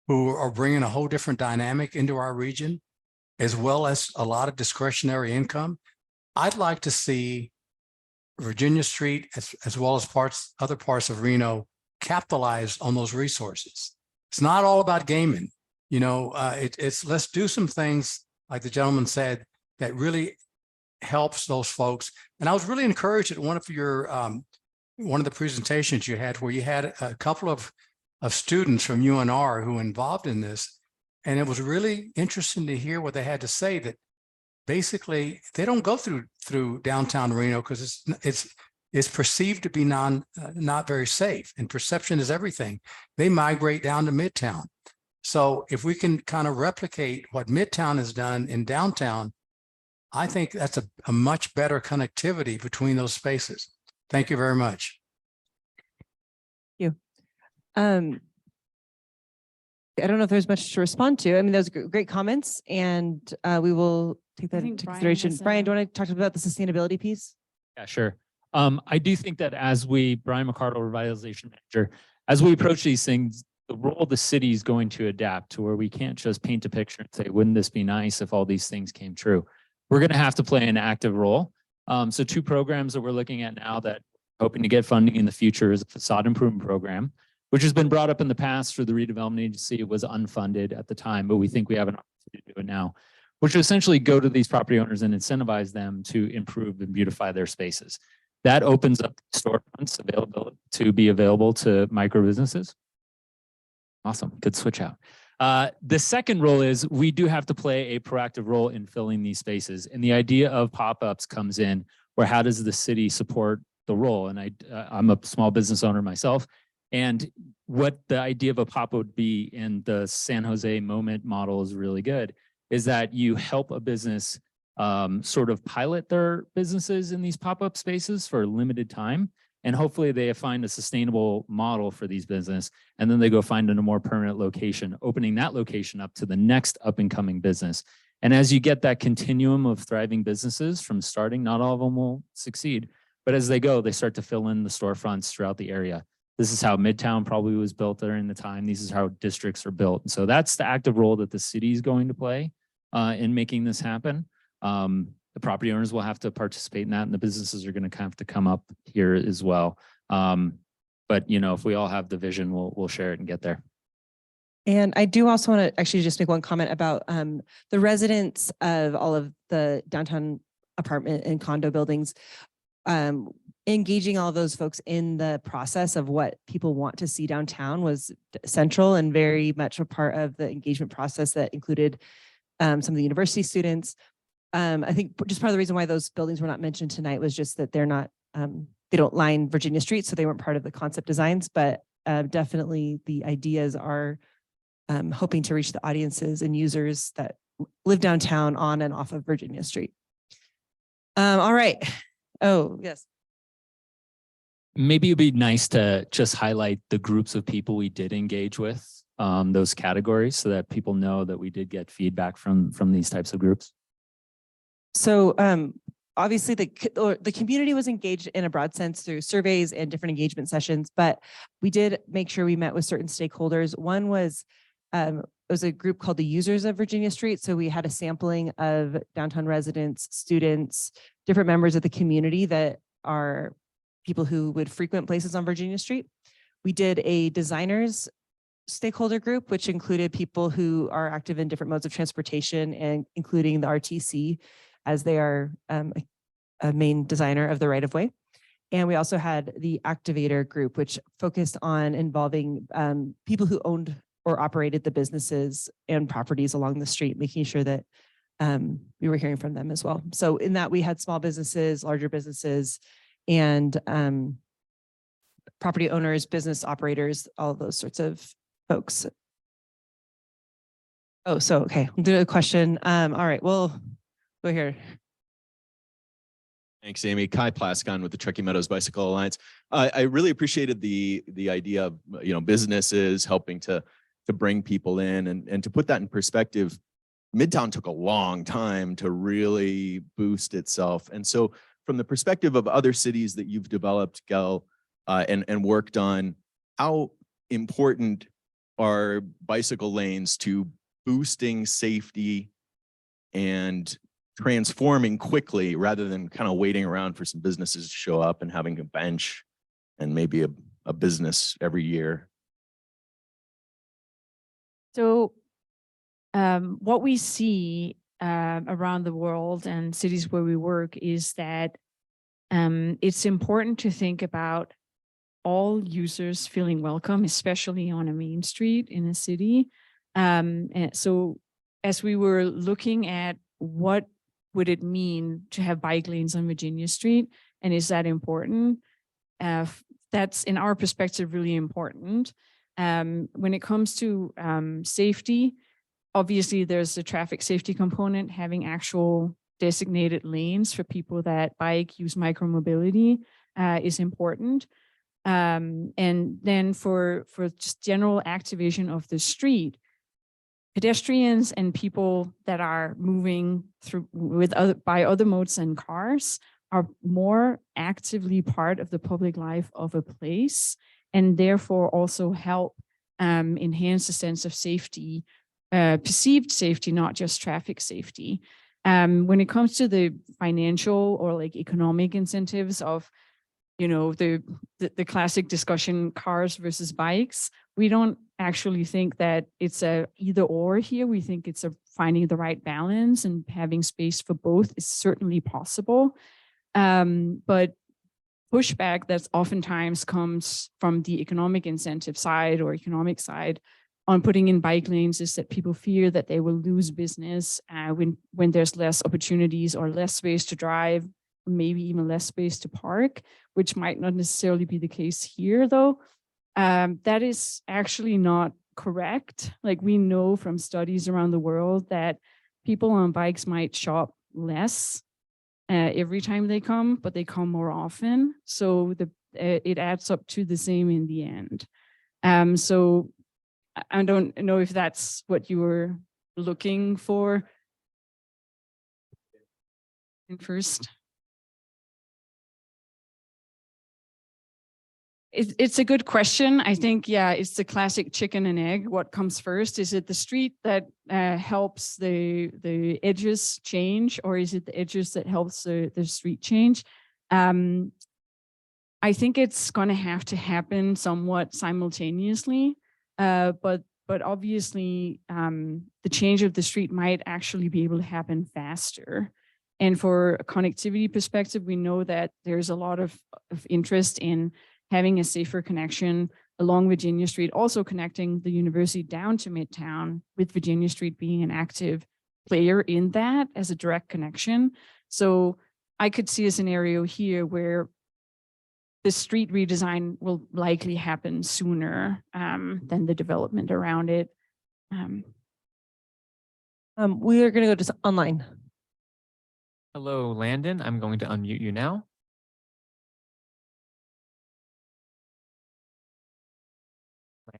F: who are bringing a whole different dynamic into our region, as well as a lot of discretionary income. I'd like to see Virginia Street, as well as other parts of Reno, capitalize on those resources. It's not all about gaming. It's let's do some things, like the gentleman said, that really helps those folks. And I was really encouraged at one of the presentations you had, where you had a couple of students from UNR who were involved in this. And it was really interesting to hear what they had to say, that basically they don't go through downtown Reno because it's perceived to be not very safe, and perception is everything. They migrate down to Midtown. So if we can kind of replicate what Midtown has done in downtown, I think that's a much better connectivity between those spaces. Thank you very much.
A: Um, I don't know if there's much to respond to. I mean, those are great comments, and we will take that
B: think
A: into
B: Brian
A: consideration.
B: has,
A: Brian, do you want to talk about the sustainability piece?
E: Yeah, sure. I do think that Brian McCardle, Revitalization Manager, as we approach these things, the role of the city is going to adapt to where we can't just paint a picture and say, wouldn't this be nice if all these things came true? We're going to have to play an active role. So 2 programs that we're looking at now that hoping to get funding in the future is a facade improvement program, which has been brought up in the past through the redevelopment agency. It was unfunded at the time, but we think we have an opportunity to do it now, which will essentially go to these property owners and incentivize them to improve and beautify their spaces. That opens up storefronts to be available to micro businesses. Awesome, good switch out. The second role is we do have to play a proactive role in filling these spaces. And the idea of pop-ups comes in where how does the city support the role? And I'm a small business owner myself. And what the idea of a pop would be in the San Jose moment model is really good, is that you help a business sort of pilot their businesses in these pop-up spaces for a limited time. And hopefully they find a sustainable model for these business. And then they go find a more permanent location, opening that location up to the next up and coming business. And as you get that continuum of thriving businesses from starting, not all of them will succeed, but as they go, they start to fill in the storefronts throughout the area. This is how Midtown probably was built during the time. This is how districts are built. And so that's the active role that the city is going to play in making this happen. The property owners will have to participate in that, and the businesses are going to have to come up here as well. But you know, if we all have the vision, we'll share it and get there.
A: And I do also want to actually just make one comment about the residents of all of the downtown apartment and condo buildings, engaging all of those folks in the process of what people want to see downtown was central and very much a part of the engagement process that included some of the university students. I think just part of the reason why those buildings were not mentioned tonight was just that they're not, they don't line Virginia Street, so they weren't part of the concept designs, but definitely the ideas are hoping to reach the audiences and users that live downtown on and off of Virginia Street. All right. Oh, yes.
E: Maybe it'd be nice to just highlight the groups of people we did engage with, those categories, so that people know that we did get feedback from these types of groups.
A: So obviously the community was engaged in a broad sense through surveys and different engagement sessions, but we did make sure we met with certain stakeholders. One was, it was a group called the Users of Virginia Street. So we had a sampling of downtown residents, students, different members of the community that are people who would frequent places on Virginia Street. We did a designers stakeholder group, which included people who are active in different modes of transportation and including the RTC, as they are a main designer of the right-of-way. And we also had the activator group, which focused on involving people who owned or operated the businesses and properties along the street, making sure that we were hearing from them as well. So in that, we had small businesses, larger businesses, and property owners, business operators, all of those sorts of folks. Oh, so, okay, we'll do a question. All right, well, go here.
G: Thanks, Amy. Kai Plaskon with the Truckee Meadows Bicycle Alliance. I really appreciated the idea of, you know, businesses helping to bring people in, and to put that in perspective, Midtown took a long time to really boost itself. And so from the perspective of other cities that you've developed, Gehl, and worked on, how important are bicycle lanes to boosting safety and transforming quickly rather than kind of waiting around for some businesses to show up and having a bench and maybe a business every year?
B: So what we see around the world and cities where we work is that it's important to think about all users feeling welcome, especially on a main street in a city. And so as we were looking at what would it mean to have bike lanes on Virginia Street? And is that important? That's, in our perspective, really important. When it comes to safety, obviously there's a traffic safety component. Having actual designated lanes for people that bike, use micromobility is important. And then for just general activation of the street, pedestrians and people that are moving through by other modes than cars are more actively part of the public life of a place, and therefore also help enhance the sense of safety, perceived safety, not just traffic safety. When it comes to the financial or like economic incentives of, you know, the classic discussion, cars versus bikes, we don't actually think that it's a either or here. We think it's a finding the right balance, and having space for both is certainly possible. But pushback that's oftentimes comes from the economic incentive side or economic side on putting in bike lanes is that people fear that they will lose business when there's less opportunities or less space to drive, maybe even less space to park, which might not necessarily be the case here though. That is actually not correct. Like, we know from studies around the world that people on bikes might shop less every time they come, but they come more often. So it adds up to the same in the end. So I don't know if that's what you were looking for. First. It's a good question. I think, yeah, it's the classic chicken and egg. What comes first? Is it the street that helps the edges change, or is it the edges that helps the street change? I think it's going to have to happen somewhat simultaneously, but obviously the change of the street might actually be able to happen faster. And for a connectivity perspective, we know that there's a lot of interest in having a safer connection along Virginia Street, also connecting the university down to Midtown, with Virginia Street being an active player in that as a direct connection. So I could see a scenario here where the street redesign will likely happen sooner than the development around it.
A: We are going to go to online.
H: Hello, Landon. I'm going to unmute you now.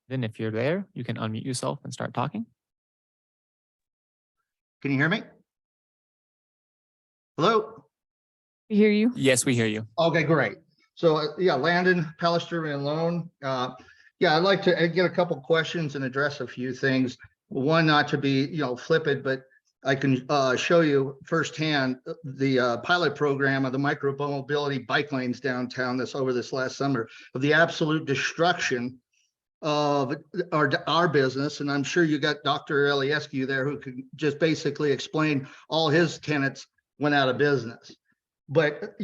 H: Landon, if you're there, you can unmute yourself and start talking.
I: Can you hear me? Hello?
B: We hear you.
H: Yes, we hear you.
I: Okay, great. So yeah, Landon, Pallister and Lone. Yeah, I'd like to get a couple questions and address a few things. One, not to be, flippant, but I can show you firsthand the pilot program of the micro-mobility bike lanes downtown that's over this last summer, of the absolute destruction of our business. And I'm sure you got Dr. Eliescu there who could just basically explain all his tenants went out of business. But,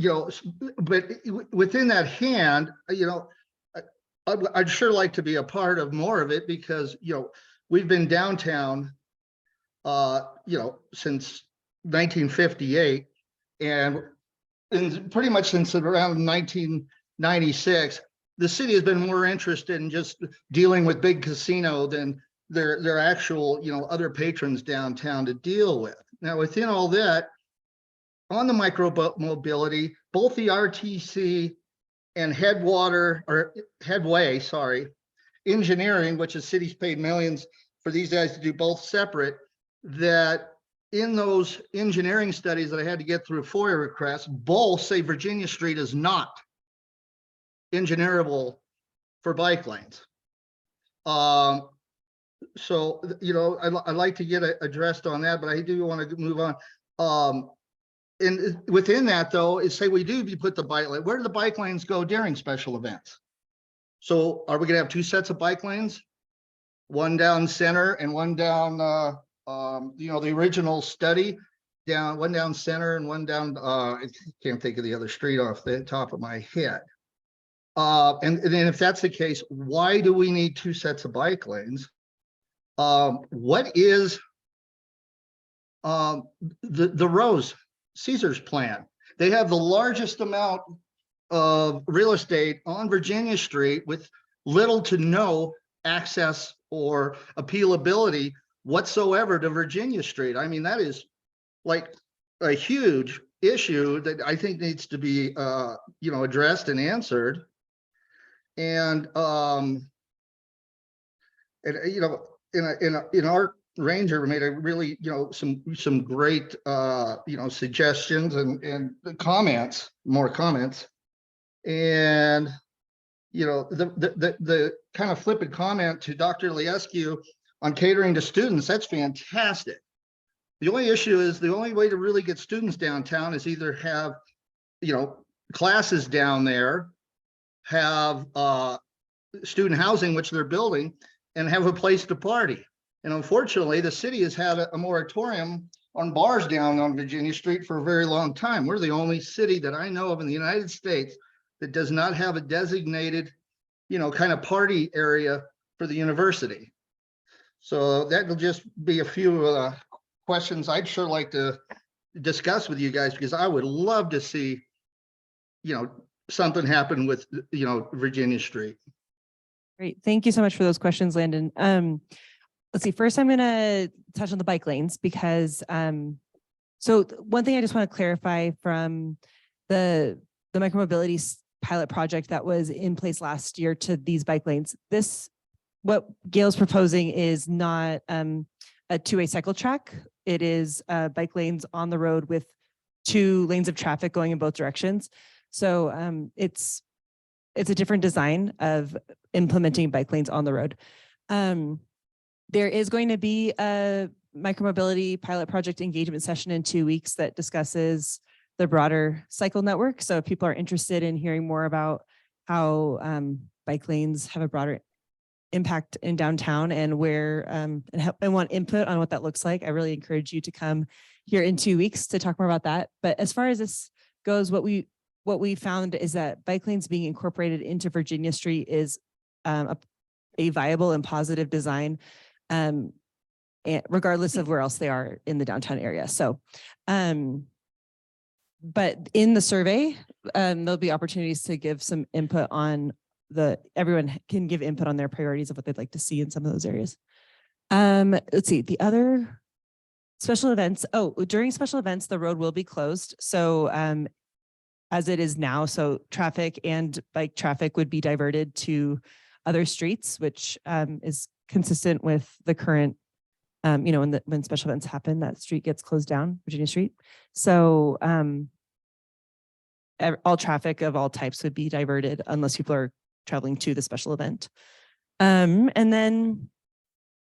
I: but within that hand, I'd sure like to be a part of more of it, because, we've been downtown, since 1958, and pretty much since around 1996, the city has been more interested in just dealing with big casino than their actual, other patrons downtown to deal with. Now, within all that, on the micro mobility, both the RTC and Headway, engineering, which the city's paid millions for these guys to do both separate, that in those engineering studies that I had to get through FOIA requests, both say Virginia Street is not engineerable for bike lanes. So, I'd like to get addressed on that, but I do want to move on. And within that, though, is say we do put the bike lane. Where do the bike lanes go during special events? So are we going to have two sets of bike lanes? One down center and one down, the original study, one down center and one down, I can't think of the other street off the top of my head. And then if that's the case, why do we need two sets of bike lanes? What is the rows Caesar's plan. They have the largest amount of real estate on Virginia Street with little to no access or appealability whatsoever to Virginia Street. I mean, that is like a huge issue that I think needs to be, addressed and answered. And, in our ranger made a really, some great, suggestions and comments, more comments. And, the kind of flippant comment to Dr. Liescu on catering to students, that's fantastic. The only issue is the only way to really get students downtown is either have, classes down there, have student housing, which they're building, and have a place to party. And unfortunately, the city has had a moratorium on bars down on Virginia Street for a very long time. We're the only city that I know of in the United States that does not have a designated, kind of party area for the university. So that will just be a few questions I'd sure like to discuss with you guys, because I would love to see, something happen with, Virginia Street.
A: Great. Thank you so much for those questions, Landon. Let's see. First, I'm going to touch on the bike lanes because so one thing I just want to clarify from the micromobility pilot project that was in place last year to these bike lanes. What Gehl's proposing is not a two-way cycle track. It is bike lanes on the road with 2 lanes of traffic going in both directions. So it's a different design of implementing bike lanes on the road. There is going to be a micromobility pilot project engagement session in 2 weeks that discusses the broader cycle network. So if people are interested in hearing more about how bike lanes have a broader impact in downtown and where and want input on what that looks like, I really encourage you to come here in 2 weeks to talk more about that. But as far as this goes, what we found is that bike lanes being incorporated into Virginia Street is a viable and positive design, and regardless of where else they are in the downtown area. So, but in the survey, there'll be opportunities to give some input on everyone can give input on their priorities of what they'd like to see in some of those areas. Let's see, the other special events. Oh, during special events, the road will be closed. So as it is now, so traffic and bike traffic would be diverted to other streets, which is consistent with the current, when special events happen, that street gets closed down, Virginia Street. So all traffic of all types would be diverted unless people are traveling to the special event. And then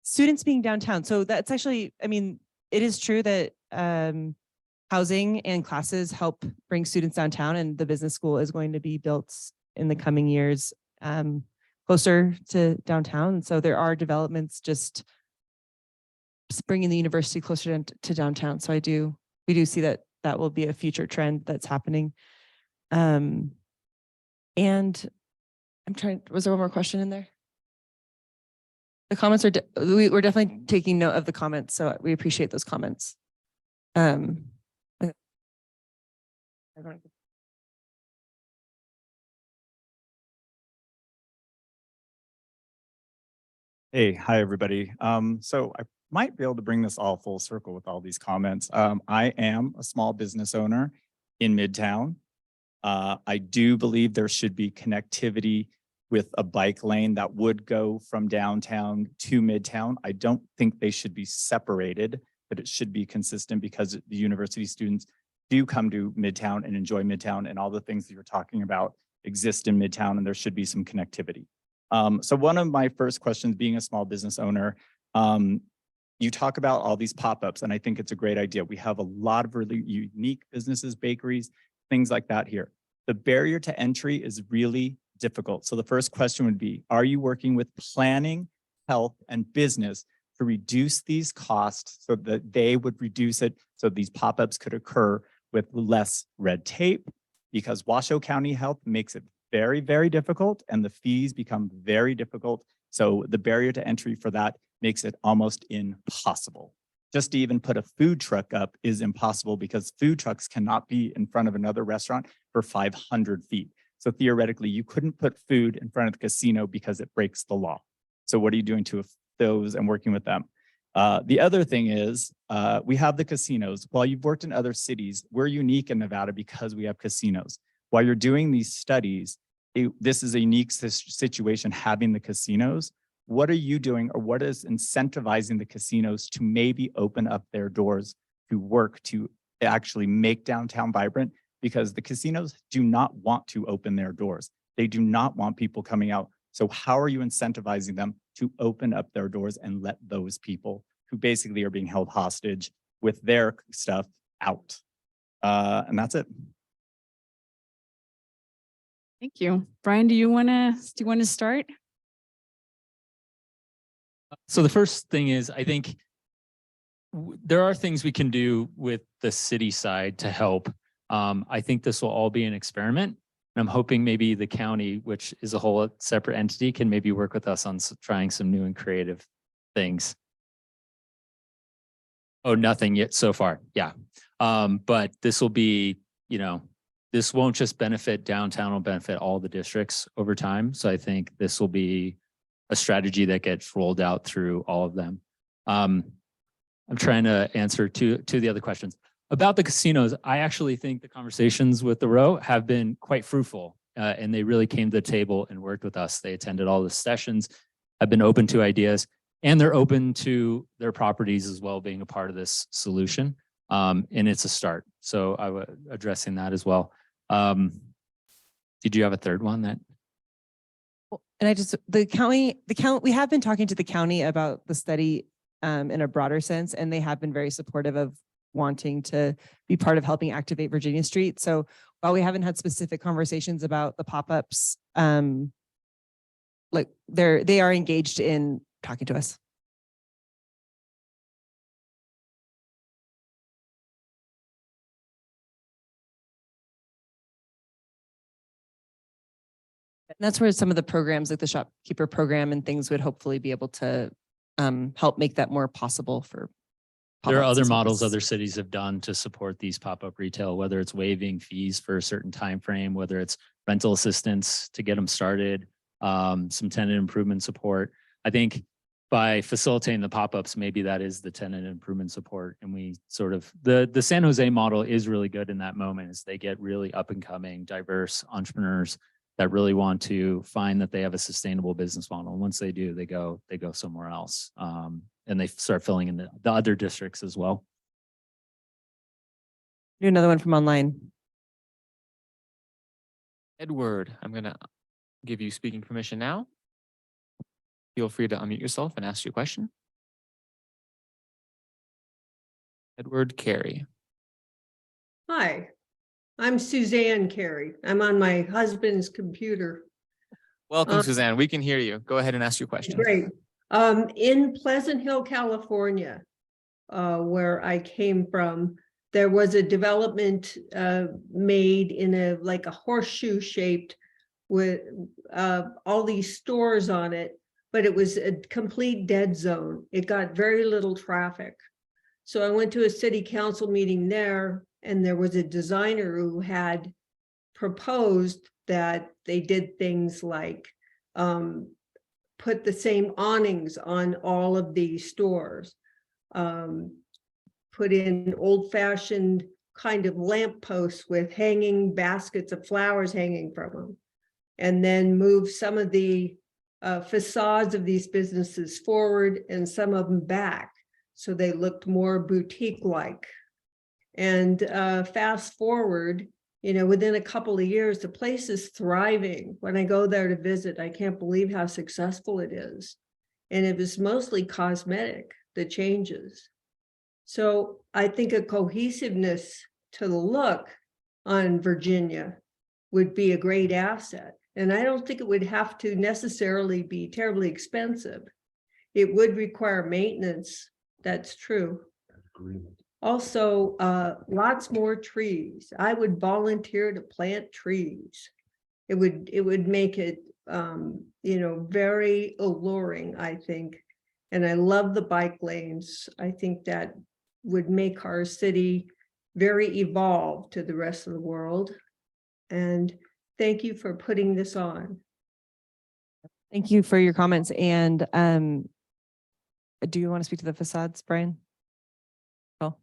A: students being downtown. So that's actually, it is true that housing and classes help bring students downtown, and the business school is going to be built in the coming years closer to downtown. So there are developments just bringing the university closer to downtown. So we do see that will be a future trend that's happening. And was there one more question in there? The comments are, we're definitely taking note of the comments. So we appreciate those comments.
J: Hey, hi, everybody. So I might be able to bring this all full circle with all these comments. I am a small business owner in Midtown. I do believe there should be connectivity with a bike lane that would go from downtown to Midtown. I don't think they should be separated, but it should be consistent because the university students do come to Midtown and enjoy Midtown, and all the things that you're talking about exist in Midtown, and there should be some connectivity. So one of my first questions, being a small business owner, you talk about all these pop-ups, and I think it's a great idea. We have a lot of really unique businesses, bakeries, things like that here. The barrier to entry is really difficult. So the first question would be, are you working with planning, health, and business to reduce these costs so that they would reduce it so these pop-ups could occur with less red tape? Because Washoe County Health makes it very, very difficult, and the fees become very difficult. So the barrier to entry for that makes it almost impossible. Just to even put a food truck up is impossible because food trucks cannot be in front of another restaurant for 500 feet. So theoretically, you couldn't put food in front of the casino because it breaks the law. So what are you doing to those and working with them? The other thing is we have the casinos. While you've worked in other cities, we're unique in Nevada because we have casinos. While you're doing these studies, this is a unique situation having the casinos. What are you doing, or what is incentivizing the casinos to maybe open up their doors to work to actually make downtown vibrant? Because the casinos do not want to open their doors. They do not want people coming out. So how are you incentivizing them to open up their doors and let those people who basically are being held hostage with their stuff out? And that's it.
B: Thank you. Brian, do you want to start?
E: So the first thing is, I think there are things we can do with the city side to help. I think this will all be an experiment. And I'm hoping maybe the county, which is a whole separate entity, can maybe work with us on trying some new and creative things. Oh, nothing yet so far. Yeah. But this will be, this won't just benefit downtown, it'll benefit all the districts over time. So I think this will be a strategy that gets rolled out through all of them. I'm trying to answer to the other questions. About the casinos, I actually think the conversations with the Row have been quite fruitful, and they really came to the table and worked with us. They attended all the sessions, have been open to ideas, and they're open to their properties as well being a part of this solution. And it's a start. So I was addressing that as well. Did you have a third one that?
A: And we have been talking to the county about the study in a broader sense, and they have been very supportive of wanting to be part of helping activate Virginia Street. So while we haven't had specific conversations about the pop-ups, like they are engaged in talking to us. And that's where some of the programs like the shopkeeper program and things would hopefully be able to help make that more possible for.
E: There are
A: pop-ups
E: other
A: and
E: models
A: services.
E: other cities have done to support these pop-up retail, whether it's waiving fees for a certain time frame, whether it's rental assistance to get them started, some tenant improvement support. I think by facilitating the pop-ups, maybe that is the tenant improvement support. And we sort of, the San Jose model is really good in that moment as they get really up and coming, diverse entrepreneurs that really want to find that they have a sustainable business model. And once they do, they go somewhere else. And they start filling in the other districts as well.
A: Do another one from online.
H: Edward, I'm going to give you speaking permission now. Feel free to unmute yourself and ask your question. Edward Carey.
K: Hi, I'm Suzanne Carey. I'm on my husband's computer.
H: Welcome, Suzanne. We can hear you. Go ahead and ask your question.
K: Great. In Pleasant Hill, California, where I came from, there was a development made in a horseshoe shaped with all these stores on it, but it was a complete dead zone. It got very little traffic. So I went to a city council meeting there, and there was a designer who had proposed that they did things like put the same awnings on all of these stores, put in old-fashioned kind of lamp posts with hanging baskets of flowers hanging from them, and then move some of the facades of these businesses forward and some of them back so they looked more boutique-like. And fast forward, within a couple of years, the place is thriving. When I go there to visit, I can't believe how successful it is. And it was mostly cosmetic, the changes. So I think a cohesiveness to the look on Virginia would be a great asset. And I don't think it would have to necessarily be terribly expensive. It would require maintenance. That's true. Also, lots more trees. I would volunteer to plant trees. It would make it, very alluring, I think. And I love the bike lanes. I think that would make our city very evolved to the rest of the world. And thank you for putting this on.
A: Thank you for your comments. And do you want to speak to the facades, Brian? Oh,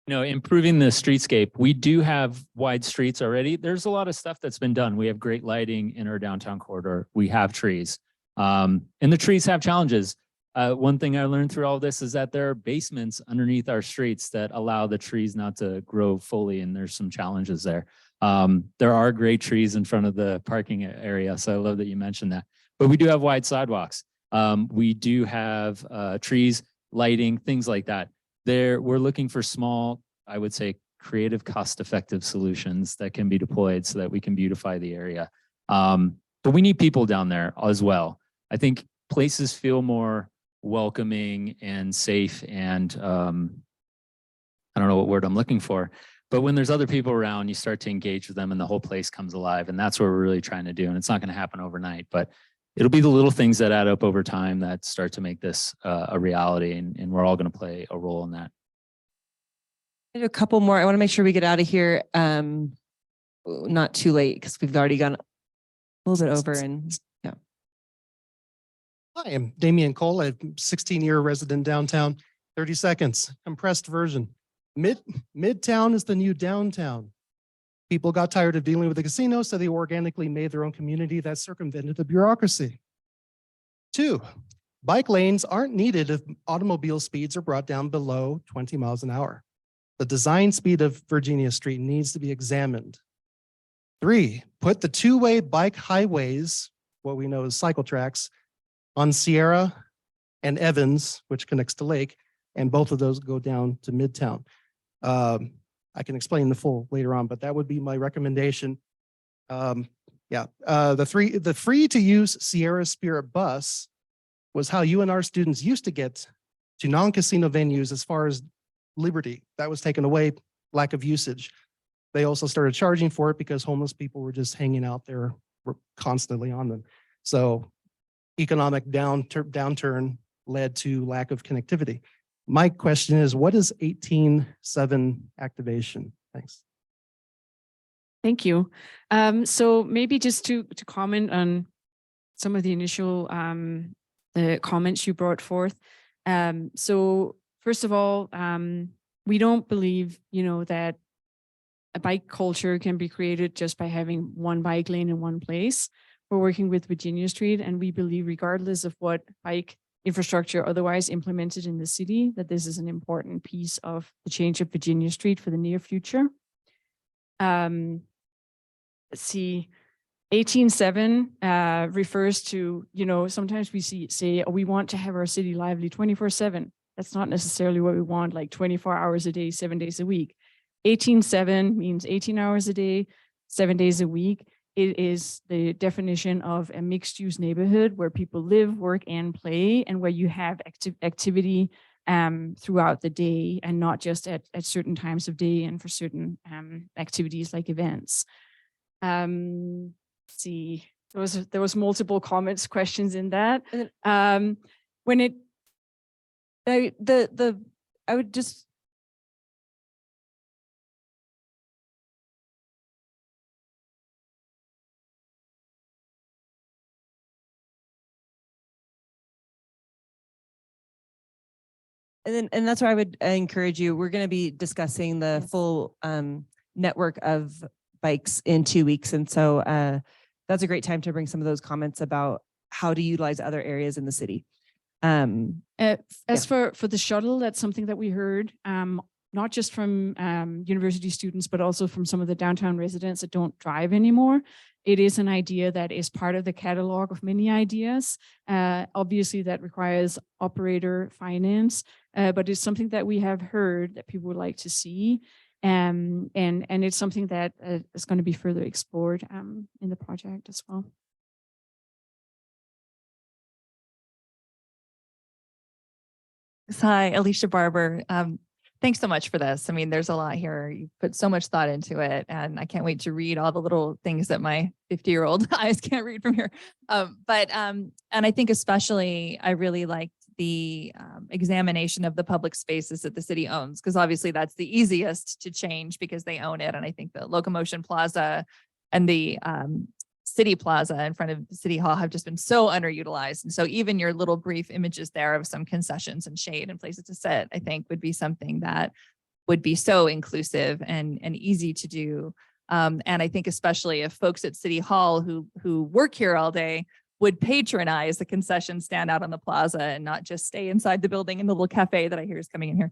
E: Improving the streetscape. We do have wide streets already. There's a lot of stuff that's been done. We have great lighting in our downtown corridor. We have trees. And the trees have challenges. One thing I learned through all this is that there are basements underneath our streets that allow the trees not to grow fully, and there's some challenges there. There are great trees in front of the parking area, so I love that you mentioned that. But we do have wide sidewalks. We do have trees, lighting, things like that. We're looking for small, I would say, creative, cost-effective solutions that can be deployed so that we can beautify the area. But we need people down there as well. I think places feel more welcoming and safe and I don't know what word I'm looking for, but when there's other people around, you start to engage with them and the whole place comes alive. And that's what we're really trying to do. And it's not going to happen overnight, but it'll be the little things that add up over time that start to make this a reality. And we're all going to play a role in that.
A: I have a couple more. I want to make sure we get out of here not too late because we've already gone a little bit over. And yeah.
L: Hi, I'm Damian Cole. I'm 16-year resident downtown. 30 seconds, compressed version. Midtown is the new downtown. People got tired of dealing with the casino, so they organically made their own community that circumvented the bureaucracy. 2, bike lanes aren't needed if automobile speeds are brought down below 20 miles an hour. The design speed of Virginia Street needs to be examined. 3, put the two-way bike highways, what we know as cycle tracks, on Sierra and Evans, which connects to Lake, and both of those go down to Midtown. I can explain the full later on, but that would be my recommendation. The free to use Sierra Spirit bus was how you and our students used to get to non-casino venues as far as Liberty. That was taken away, lack of usage. They also started charging for it because homeless people were just hanging out there, were constantly on them. So economic downturn led to lack of connectivity. My question is, what is 18.7 activation? Thanks.
B: Thank you. So maybe just to comment on some of the initial the comments you brought forth. So first of all, we don't believe, that a bike culture can be created just by having one bike lane in one place. We're working with Virginia Street, and we believe regardless of what bike infrastructure otherwise implemented in the city, that this is an important piece of the change of Virginia Street for the near future. Let's see, 18.7 refers to, sometimes we say, oh, we want to have our city lively 24/7. That's not necessarily what we want, like 24 hours a day, 7 days a week. 18.7 means 18 hours a day, 7 days a week. It is the definition of a mixed use neighborhood where people live, work, and play, and where you have activity throughout the day and not just at certain times of day and for certain activities like events. Let's see, there was multiple comments, questions in that. When it, I would just,
A: and that's where I would encourage you. We're going to be discussing the
B: Yes.
A: full network of bikes in 2 weeks. And so that's a great time to bring some of those comments about how to utilize other areas in the city.
B: As for the shuttle, that's something that we heard, not just from university students, but also from some of the downtown residents that don't drive anymore. It is an idea that is part of the catalog of many ideas. Obviously, that requires operator finance, but it's something that we have heard that people would like to see. And it's something that is going to be further explored in the project as well.
M: Hi, Alicia Barber. Thanks so much for this. I mean, there's a lot here. You put so much thought into it, and I can't wait to read all the little things that my 50-year-old eyes can't read from here. And I think especially I really liked the examination of the public spaces that the city owns, because obviously that's the easiest to change because they own it. And I think the Locomotion Plaza and the City Plaza in front of City Hall have just been so underutilized. And so even your little brief images there of some concessions and shade and places to sit, I think would be something that would be so inclusive and easy to do. And I think especially if folks at City Hall who work here all day would patronize the concession stand out on the plaza and not just stay inside the building in the little cafe that I hear is coming in here.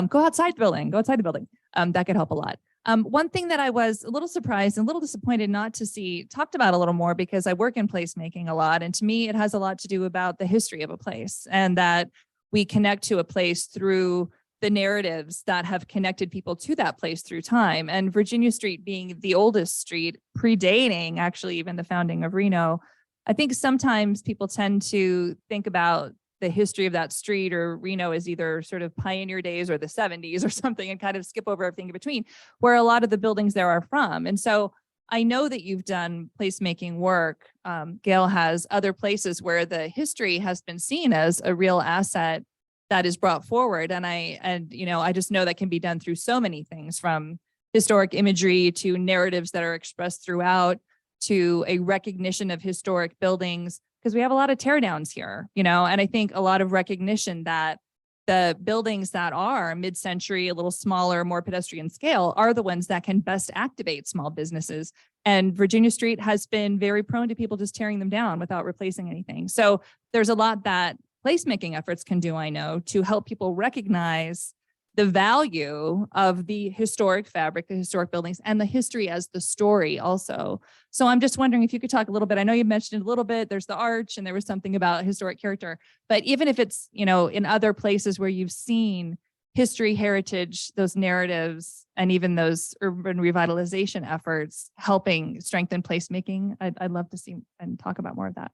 M: Go outside the building, that could help a lot. One thing that I was a little surprised and a little disappointed not to see talked about a little more, because I work in placemaking a lot. And to me, it has a lot to do about the history of a place, and that we connect to a place through the narratives that have connected people to that place through time. And Virginia Street being the oldest street, predating actually even the founding of Reno, I think sometimes people tend to think about the history of that street or Reno as either sort of pioneer days or the 70s or something, and kind of skip over everything in between, where a lot of the buildings there are from. And so I know that you've done placemaking work. Gehl has other places where the history has been seen as a real asset that is brought forward. And I just know that can be done through so many things, from historic imagery to narratives that are expressed throughout, to a recognition of historic buildings, because we have a lot of teardowns here, and I think a lot of recognition that the buildings that are mid-century, a little smaller, more pedestrian scale, are the ones that can best activate small businesses. And Virginia Street has been very prone to people just tearing them down without replacing anything. So there's a lot that placemaking efforts can do, I know, to help people recognize the value of the historic fabric, the historic buildings, and the history as the story also. So I'm just wondering if you could talk a little bit. I know you mentioned it a little bit. There's the arch, and there was something about historic character. But even if it's, in other places where you've seen history, heritage, those narratives, and even those urban revitalization efforts helping strengthen placemaking, I'd love to see and talk about more of that.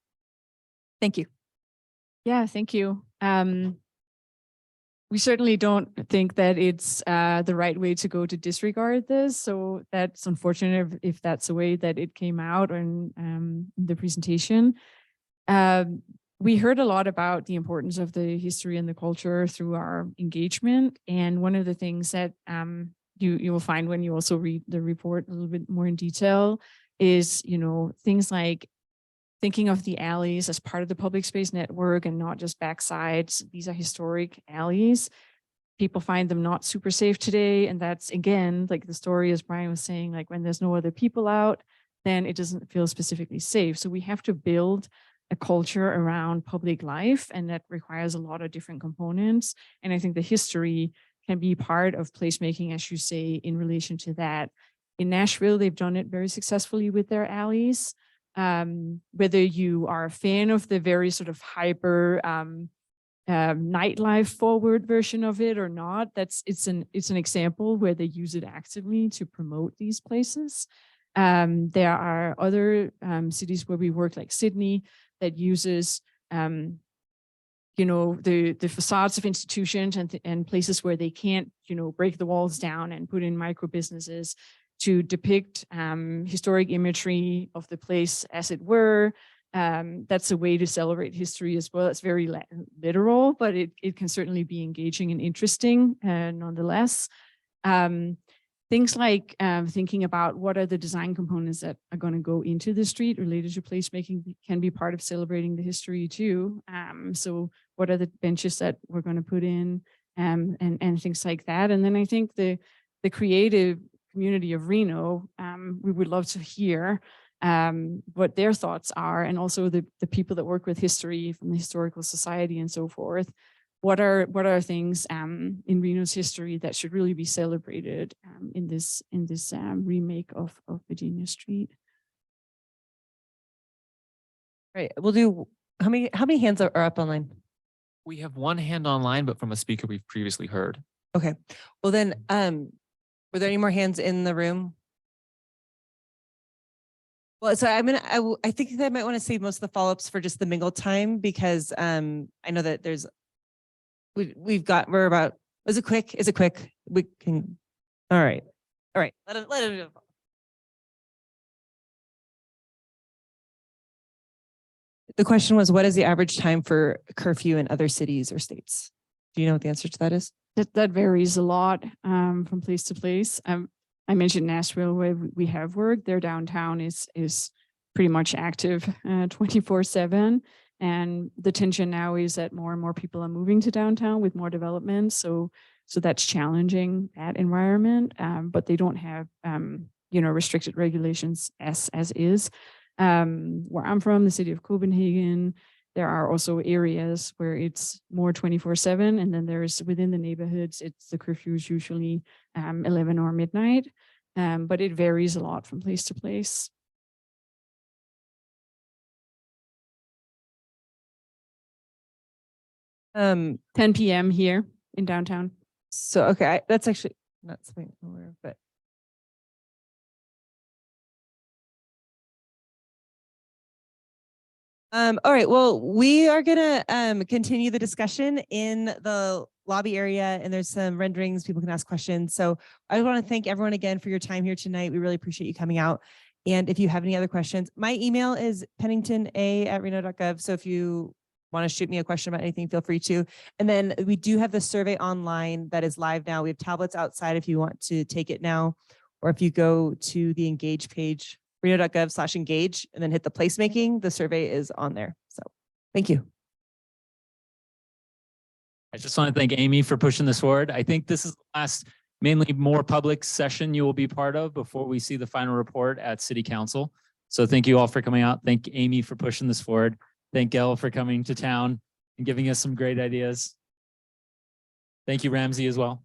M: Thank you.
B: Yeah, thank you. We certainly don't think that it's the right way to go to disregard this. So that's unfortunate if that's the way that it came out in the presentation. We heard a lot about the importance of the history and the culture through our engagement. And one of the things that you will find when you also read the report a little bit more in detail is, things like thinking of the alleys as part of the public space network and not just backsides. These are historic alleys. People find them not super safe today. And that's, again, like the story, as Brian was saying, like when there's no other people out, then it doesn't feel specifically safe. So we have to build a culture around public life, and that requires a lot of different components. And I think the history can be part of placemaking, as you say, in relation to that. In Nashville, they've done it very successfully with their alleys. Whether you are a fan of the very sort of hyper nightlife forward version of it or not, it's an example where they use it actively to promote these places. There are other cities where we work, like Sydney, that uses the facades of institutions and places where they can't break the walls down and put in micro businesses to depict historic imagery of the place as it were. That's a way to celebrate history as well. It's very literal, but it can certainly be engaging and interesting nonetheless. Things like thinking about what are the design components that are going to go into the street related to placemaking can be part of celebrating the history too. So what are the benches that we're going to put in and things like that. And then I think the creative community of Reno, we would love to hear what their thoughts are, and also the people that work with history from the Historical Society and so forth. What are things in Reno's history that should really be celebrated in this remake of Virginia Street?
A: Right. We'll do how many hands are up online?
H: We have one hand online, but from a speaker we've previously heard.
A: Okay. Well then, were there any more hands in the room? Well, so I think that I might want to save most of the follow-ups for just the mingle time, because I know that we're about Is it quick? Is it quick? We can, all right. All right, let it. The question was, what is the average time for curfew in other cities or states? Do you know what the answer to that is?
B: That varies a lot from place to place. I mentioned Nashville where we have worked. Their downtown is pretty much active 24/7. And the tension now is that more and more people are moving to downtown with more development. So that's challenging that environment, but they don't have restricted regulations as is. Where I'm from, the city of Copenhagen, there are also areas where it's more 24/7, and then there's within the neighborhoods, it's the curfew is usually 11 or midnight, but it varies a lot from place to place. 10 p.m. here in downtown.
A: So, okay, that's actually not something I'm aware of, but. All right, well, we are gonna continue the discussion in the lobby area, and there's some renderings, people can ask questions. So I want to thank everyone again for your time here tonight. We really appreciate you coming out. And if you have any other questions, my email is penningtona@reno.gov. So if you want to shoot me a question about anything, feel free to. And then we do have the survey online that is live now. We have tablets outside if you want to take it now, or if you go to the Engage page, reno.gov/engage, and then hit the placemaking, the survey is on there. So thank you.
E: I just want to thank Amy for pushing this forward. I think this is the last mainly more public session you will be part of before we see the final report at City Council. So thank you all for coming out. Thank Amy for pushing this forward. Thank Gehl for coming to town and giving us some great ideas. Thank you, Ramsey, as well.